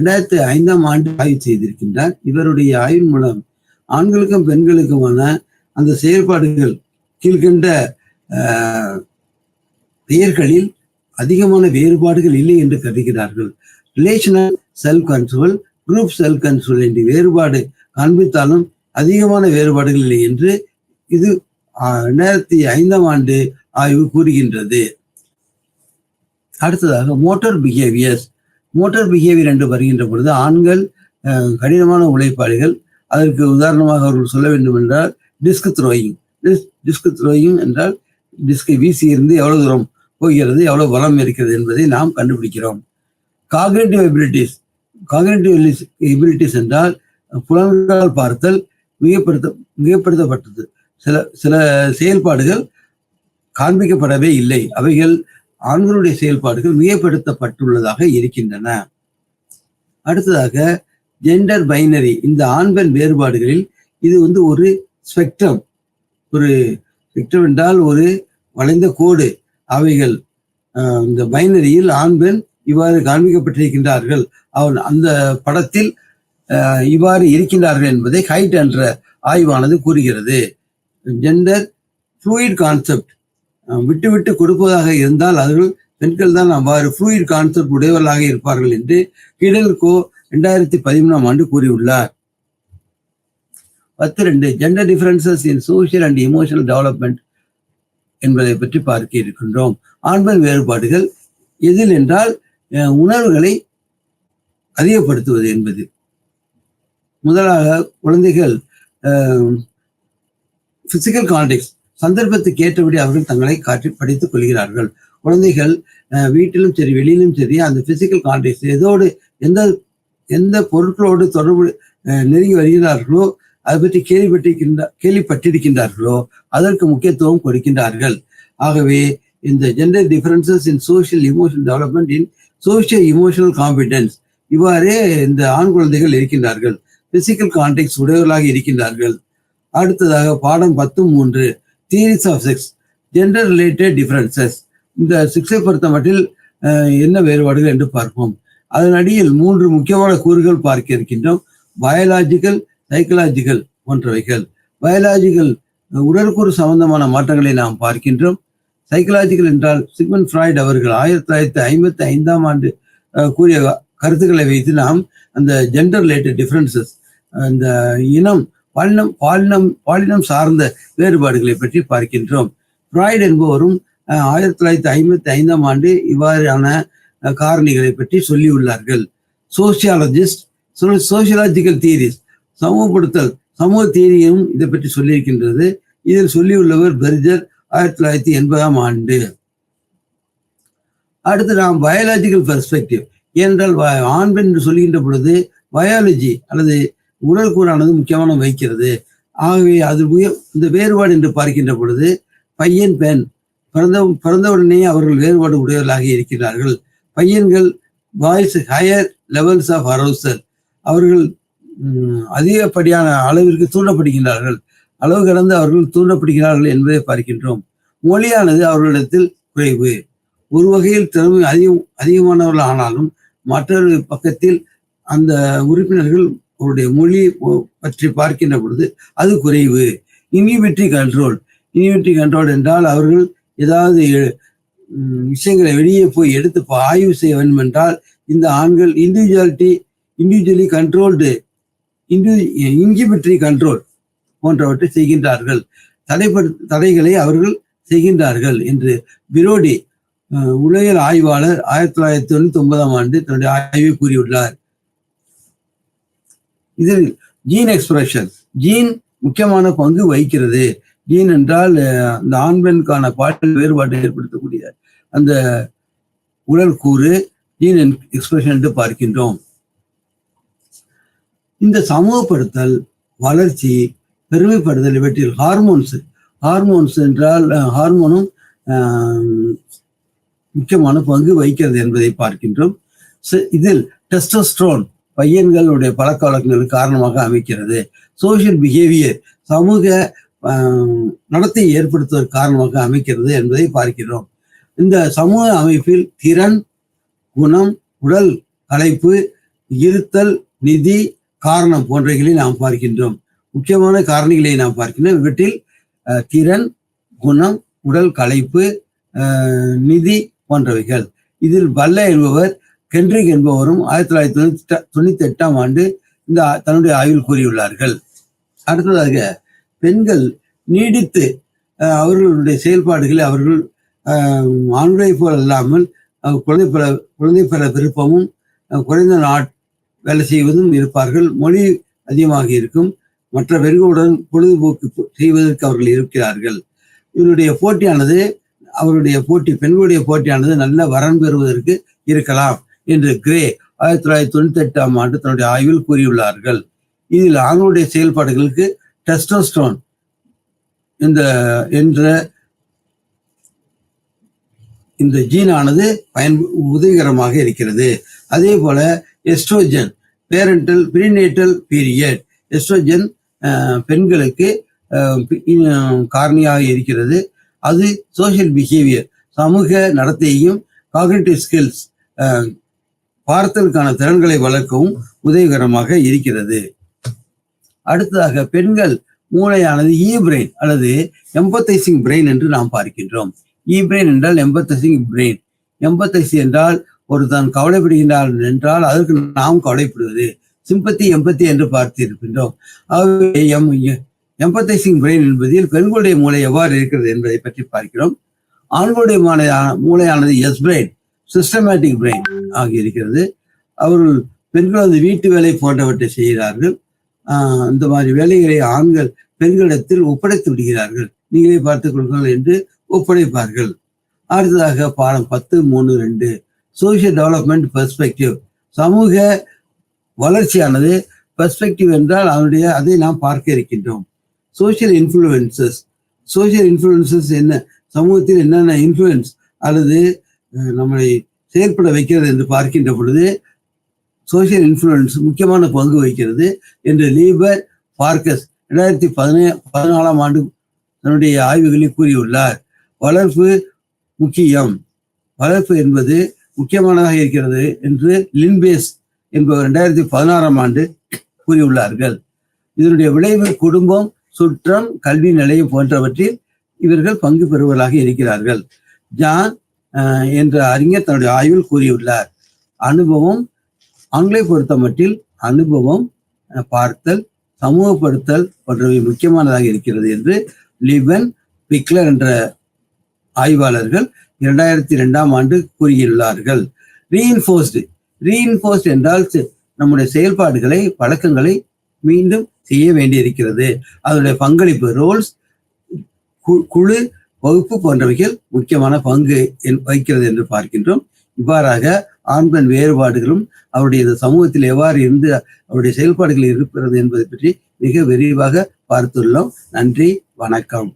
2005 ஆய்வு செய்திருக்கின்றார். இவருடைய ஆய்வின் மூலம் ஆண்களுக்கும் பெண்களுக்குமான அந்த செயல்பாடுகள் கீழ்கண்ட பெயர்களில் அதிகமான வேறுபாடுகள் இல்லை என்று கருதுகிறார்கள். Relational self control, group self control என்று வேறுபாடு காண்பித்தாலும் அதிகமான வேறுபாடுகள் இல்லை என்று இது 2005 ஆய்வு கூறுகின்றது. அடுத்ததாக மோட்டார் பிஹேவியர் என்று வருகின்ற பொழுது ஆண்கள் கடினமான உழைப்பாளிகள். அதற்கு உதாரணமாக அவர்கள் சொல்ல வேண்டும் என்றால் டிஸ்க் த்ரோயிங் என்றால் டிஸ்கை வீசி இருந்து எவ்வளவு தூரம் போகிறது, எவ்வளவு பலம் இருக்கிறது என்பதை நாம் கண்டுபிடிக்கிறோம். காக்னிட்டிவ் எபிலிட்டிஸ் என்றால் புலன்களால் பார்த்தல் மிகப்படுத்தப்பட்டது. சில செயல்பாடுகள் காண்பிக்கப்படவே இல்லை. அவைகள் ஆண்களுடைய செயல்பாடுகள் மிகப்படுத்தப்பட்டுள்ளதாக இருக்கின்றன. அடுத்ததாக ஜெண்டர் பைனரி. இந்த ஆண் பெண் வேறுபாடுகளில் இது ஒரு ஸ்பெக்ட்ரம் என்றால் ஒரு வளைந்த கோடு. அவைகள் இந்த பைனரியில் ஆண் பெண் இவ்வாறு காண்பிக்கப்பட்டிருக்கின்றார்கள். அந்த படத்தில் இவ்வாறு இருக்கின்றார்கள் என்பதை ஹைட் என்ற ஆய்வானது கூறுகிறது. ஜெண்டர் ஃப்ளூயிட் கான்செப்ட் விட்டு கொடுப்பதாக இருந்தால் அவர்கள் பெண்கள் தான் அவ்வாறு ஃப்ளூயிட் கான்செப்ட் உடையவர்களாக இருப்பார்கள் என்று கிடல்கோ 2013 கூறியுள்ளார். 12 gender differences in social and emotional development என்பதை பற்றி பார்க்க இருக்கின்றோம். ஆண்கள் வேறுபாடுகள் எதில் என்றால் உணர்வுகளை அதிகப்படுத்துவது என்பது. முதலாக குழந்தைகள் பிசிக்கல் கான்டெக்ஸ்ட், சந்தர்ப்பத்துக்கு ஏற்றபடி அவர்கள் தங்களை படித்துக் கொள்கிறார்கள். குழந்தைகள் வீட்டிலும் சரி வெளியிலும் சரி அந்த பிசிக்கல் கான்டெக்ஸ்ட் எதோடு எந்த பொருட்களோடு தொடர்பு நெருங்கி வருகிறார்களோ அதை பற்றி கேள்விப்பட்டிருக்கின்றார்களோ அதற்கு முக்கியத்துவம் கொடுக்கின்றார்கள். ஆகவே இந்த ஜெண்டர் டிஃபரன்சஸ் இன் சோசியல் எமோஷனல் டெவலப்மெண்ட் இன் சோசியல் எமோஷனல் காம்பிடன்ஸ் இவ்வாறே இந்த ஆண் குழந்தைகள் இருக்கின்றார்கள். பிசிக்கல் கான்டெக்ட் உடையவர்களாக இருக்கின்றார்கள். அடுத்ததாக பாடம் 10.3 theories of sex. Gender related differences. இந்த 6 பொறுத்த மட்டில் என்ன வேறுபாடுகள் என்று பார்ப்போம். அதன் அடியில் 3 முக்கியமான கூறுகள் பார்க்க இருக்கின்றோம். பயாலாஜிக்கல், சைக்கலாஜிக்கல் போன்றவைகள். பயாலாஜிக்கல் உடற்கூறு சம்பந்தமான மாற்றங்களை நாம் பார்க்கின்றோம். சைக்கலாஜிக்கல் என்றால் சிக்மண்ட் ஃப்ராய்ட் அவர்கள் 1955ஆம் ஆண்டு கூறிய கருத்துக்களை வைத்து நாம் அந்த ஜெண்டர் ரிலேட்டட் டிஃபரன்சஸ், அந்த இனம் பாலினம் சார்ந்த வேறுபாடுகளை பற்றி பார்க்கின்றோம். ஃப்ராய்ட் என்பவரும் 1955ஆம் ஆண்டு இவ்வாறான காரணிகளை பற்றி சொல்லியுள்ளார்கள். சோசியாலஜிக்கல் தியரிஸ், சமூக தியரியும் இதை பற்றி சொல்லியிருக்கின்றது. இதில் சொல்லியுள்ளவர் பெர்ஜர் 1980ஆம் ஆண்டு. அடுத்து நாம் பயாலஜிக்கல் பெர்ஸ்பெக்டிவ் என்றால் ஆண் பெண் என்று சொல்கின்ற பொழுது பயாலஜி அல்லது உடல் கூறானது முக்கியமான வைக்கிறது. ஆகவே அது இந்த வேறுபாடு என்று பார்க்கின்ற பொழுது பையன் பெண் பிறந்தவுடனே அவர்கள் வேறுபாடு உடையவர்களாக இருக்கிறார்கள். பையன்கள் boys higher levels of arousal, அவர்கள் அதிகப்படியான அளவிற்கு தூண்டப்படுகின்றார்கள், அளவு கடந்து அவர்கள் தூண்டப்படுகிறார்கள் என்பதை பார்க்கின்றோம். மொழியானது அவர்களிடத்தில் குறைவு. ஒரு வகையில் திறமை அதிகமானவர்கள் ஆனாலும் மற்றொரு பக்கத்தில் அந்த உறுப்பினர்கள் அவருடைய மொழி பற்றி பார்க்கின்ற பொழுது அது குறைவு. இன்ஹிபிட்டரி கண்ட்ரோல் என்றால் அவர்கள் ஏதாவது விஷயங்களை வெளியே போய் எடுத்து ஆய்வு செய்ய வேண்டும் என்றால் இந்த ஆண்கள் இண்டிவிஜுவலி கண்ட்ரோல்டு இன்ஹிபிட்டரி கண்ட்ரோல் போன்றவற்றை செய்கின்றார்கள். தடைகளை அவர்கள் செய்கின்றார்கள் என்று பிரோடி உலகியல் ஆய்வாளர் 1999ஆம் ஆண்டு தன்னுடைய ஆய்வை கூறியுள்ளார். இதில் ஜீன் எக்ஸ்பிரஷன், ஜீன் முக்கியமான பங்கு வகிக்கிறது. ஜீன் என்றால் இந்த ஆண் பெண்ணுக்கான பாலியல் வேறுபாட்டை ஏற்படுத்தக்கூடிய அந்த உடல் கூறு ஜீன் எக்ஸ்பிரஷன் என்று பார்க்கின்றோம். இந்த சமூகப்படுத்தல், வளர்ச்சி, பெருமைப்படுதல் இவற்றில் ஹார்மோன்ஸ் என்றால் ஹார்மோனும் முக்கியமான பங்கு வகிக்கிறது என்பதை பார்க்கின்றோம். இதில் டெஸ்டோஸ்டெரோன் பையன்களுடைய பழக்க வழக்கங்களுக்கு காரணமாக அமைக்கிறது. சோசியல் பிஹேவியர் சமூக நடத்தை ஏற்படுத்துவதற்கு காரணமாக அமைக்கிறது என்பதை பார்க்கிறோம். இந்த சமூக அமைப்பில் திறன், குணம், உடல் களைப்பு, இருத்தல், நிதி, காரணம் போன்றவைகளை நாம் பார்க்கின்றோம். முக்கியமான காரணிகளை நாம் பார்க்கின்றோம். இவற்றில் திறன், குணம், உடல் களைப்பு, நிதி போன்றவைகள். இதில் பல்ல என்பவர் கென்ட்ரிக் என்பவரும் 1998ஆம் ஆண்டு இந்த தன்னுடைய ஆய்வில் கூறியுள்ளார்கள். அடுத்ததாக பெண்கள் நீடித்து அவர்களுடைய செயல்பாடுகளை அவர்கள் ஆண்களை போல் அல்லாமல் குழந்தை பெற விருப்பமும் குறைந்த வேலை செய்வதும் இருப்பார்கள். மொழி அதிகமாக இருக்கும். மற்ற பெண்களுடன் பொழுதுபோக்கு செய்வதற்கு அவர்கள் இருக்கிறார்கள். இவருடைய போட்டியானது பெண்களுடைய போட்டியானது நல்ல வரன் பெறுவதற்கு இருக்கலாம் என்று கிரே 1998ஆம் ஆண்டு தன்னுடைய ஆய்வில் கூறியுள்ளார்கள். இதில் ஆண்களுடைய செயல்பாடுகளுக்கு டெஸ்டோஸ்டெரோன் என்ற இந்த ஜீனானது உதவிகரமாக இருக்கிறது. அதே போல எஸ்ட்ரோஜன் ப்ரீநேட்டல் பீரியட், எஸ்ட்ரோஜன் பெண்களுக்கு காரணியாக இருக்கிறது. அது சோசியல் பிஹேவியர் சமூக நடத்தையையும் காக்னிட்டிவ் ஸ்கில்ஸ் பார்த்தலுக்கான திறன்களை வளர்க்கவும் உதவிகரமாக இருக்கிறது. அடுத்ததாக பெண்கள் மூளையானது இ பிரெயின் அல்லது எம்பத்தைசிங் பிரெயின் என்று நாம் பார்க்கின்றோம். இ பிரெயின் என்றால் எம்பத்தைசிங் பிரெயின். எம்பத்தைசி என்றால் ஒருத்தன் கவலைப்படுகின்றான் என்றால் அதற்கு நாம் கவலைப்படுவது. சிம்பத்தி எம்பத்தி என்று பார்த்திருக்கின்றோம். ஆகவே எம்பத்தைசிங் பிரெயின் என்பதில் பெண்களுடைய மூளை எவ்வாறு இருக்கிறது என்பதை பற்றி பார்க்கிறோம். ஆண்களுடைய மூளையானது எஸ் பிரெயின், சிஸ்டமேட்டிக் பிரெயின் ஆகி இருக்கிறது. அவர்கள் பெண்களது வீட்டு வேலை போன்றவற்றை செய்கிறார்கள். இந்த மாதிரி வேலைகளை ஆண்கள் பெண்களிடத்தில் ஒப்படைத்து விடுகிறார்கள். நீங்களே பார்த்துக் கொள்ளுங்கள் என்று ஒப்படைப்பார்கள். அடுத்ததாக பாடம் 10.3.2 சோசியல் டெவலப்மெண்ட் பெர்ஸ்பெக்டிவ். சமூக வளர்ச்சியானது பெர்ஸ்பெக்டிவ் என்றால் அதை நாம் பார்க்க இருக்கின்றோம். சோசியல் இன்ஃப்ளூயன்சஸ் என்ன, சமூகத்தில் என்னென்ன இன்ஃப்ளூயன்ஸ் அல்லது நம்மளை செயல்பட வைக்கிறது என்று பார்க்கின்ற பொழுது சோசியல் இன்ஃப்ளூயன்ஸ் முக்கியமான பங்கு வகிக்கிறது என்று லீபர் பார்க்கஸ் 2014ஆம் ஆண்டு தன்னுடைய ஆய்வுகளில் கூறியுள்ளார். வளர்ப்பு முக்கியம், வளர்ப்பு என்பது முக்கியமானதாக இருக்கிறது என்று லின்பேஸ் என்பவர் 2016 கூறியுள்ளார்கள். இதனுடைய விளைவு குடும்பம், சுற்றம், கல்வி நிலையம் போன்றவற்றில் இவர்கள் பங்கு பெறுவதாக இருக்கிறார்கள். ஜான் என்ற அறிஞர் தன்னுடைய ஆய்வில் கூறியுள்ளார். அனுபவம், ஆண்களை பொறுத்த மட்டில் அனுபவம், பார்த்தல், சமூகப்படுத்தல் போன்றவை முக்கியமானதாக இருக்கிறது என்று லிபன் பிக்லர் என்ற ஆய்வாளர்கள் 2002 கூறியுள்ளார்கள். ரீஇன்ஃபோர்ஸ்ட் என்றால் நம்முடைய செயல்பாடுகளை, பழக்கங்களை மீண்டும் செய்ய வேண்டியிருக்கிறது. அதனுடைய பங்களிப்பு, ரோல்ஸ், குழு, வகுப்பு போன்றவைகள் முக்கியமான பங்கு வகிக்கிறது என்று பார்க்கின்றோம். இவ்வாறாக ஆண் பெண் வேறுபாடுகளும் அவருடைய சமூகத்தில் எவ்வாறு இருந்து அவருடைய செயல்பாடுகள் இருக்கிறது என்பதை பற்றி மிக விரிவாக பார்த்துள்ளோம். நன்றி, வணக்கம்.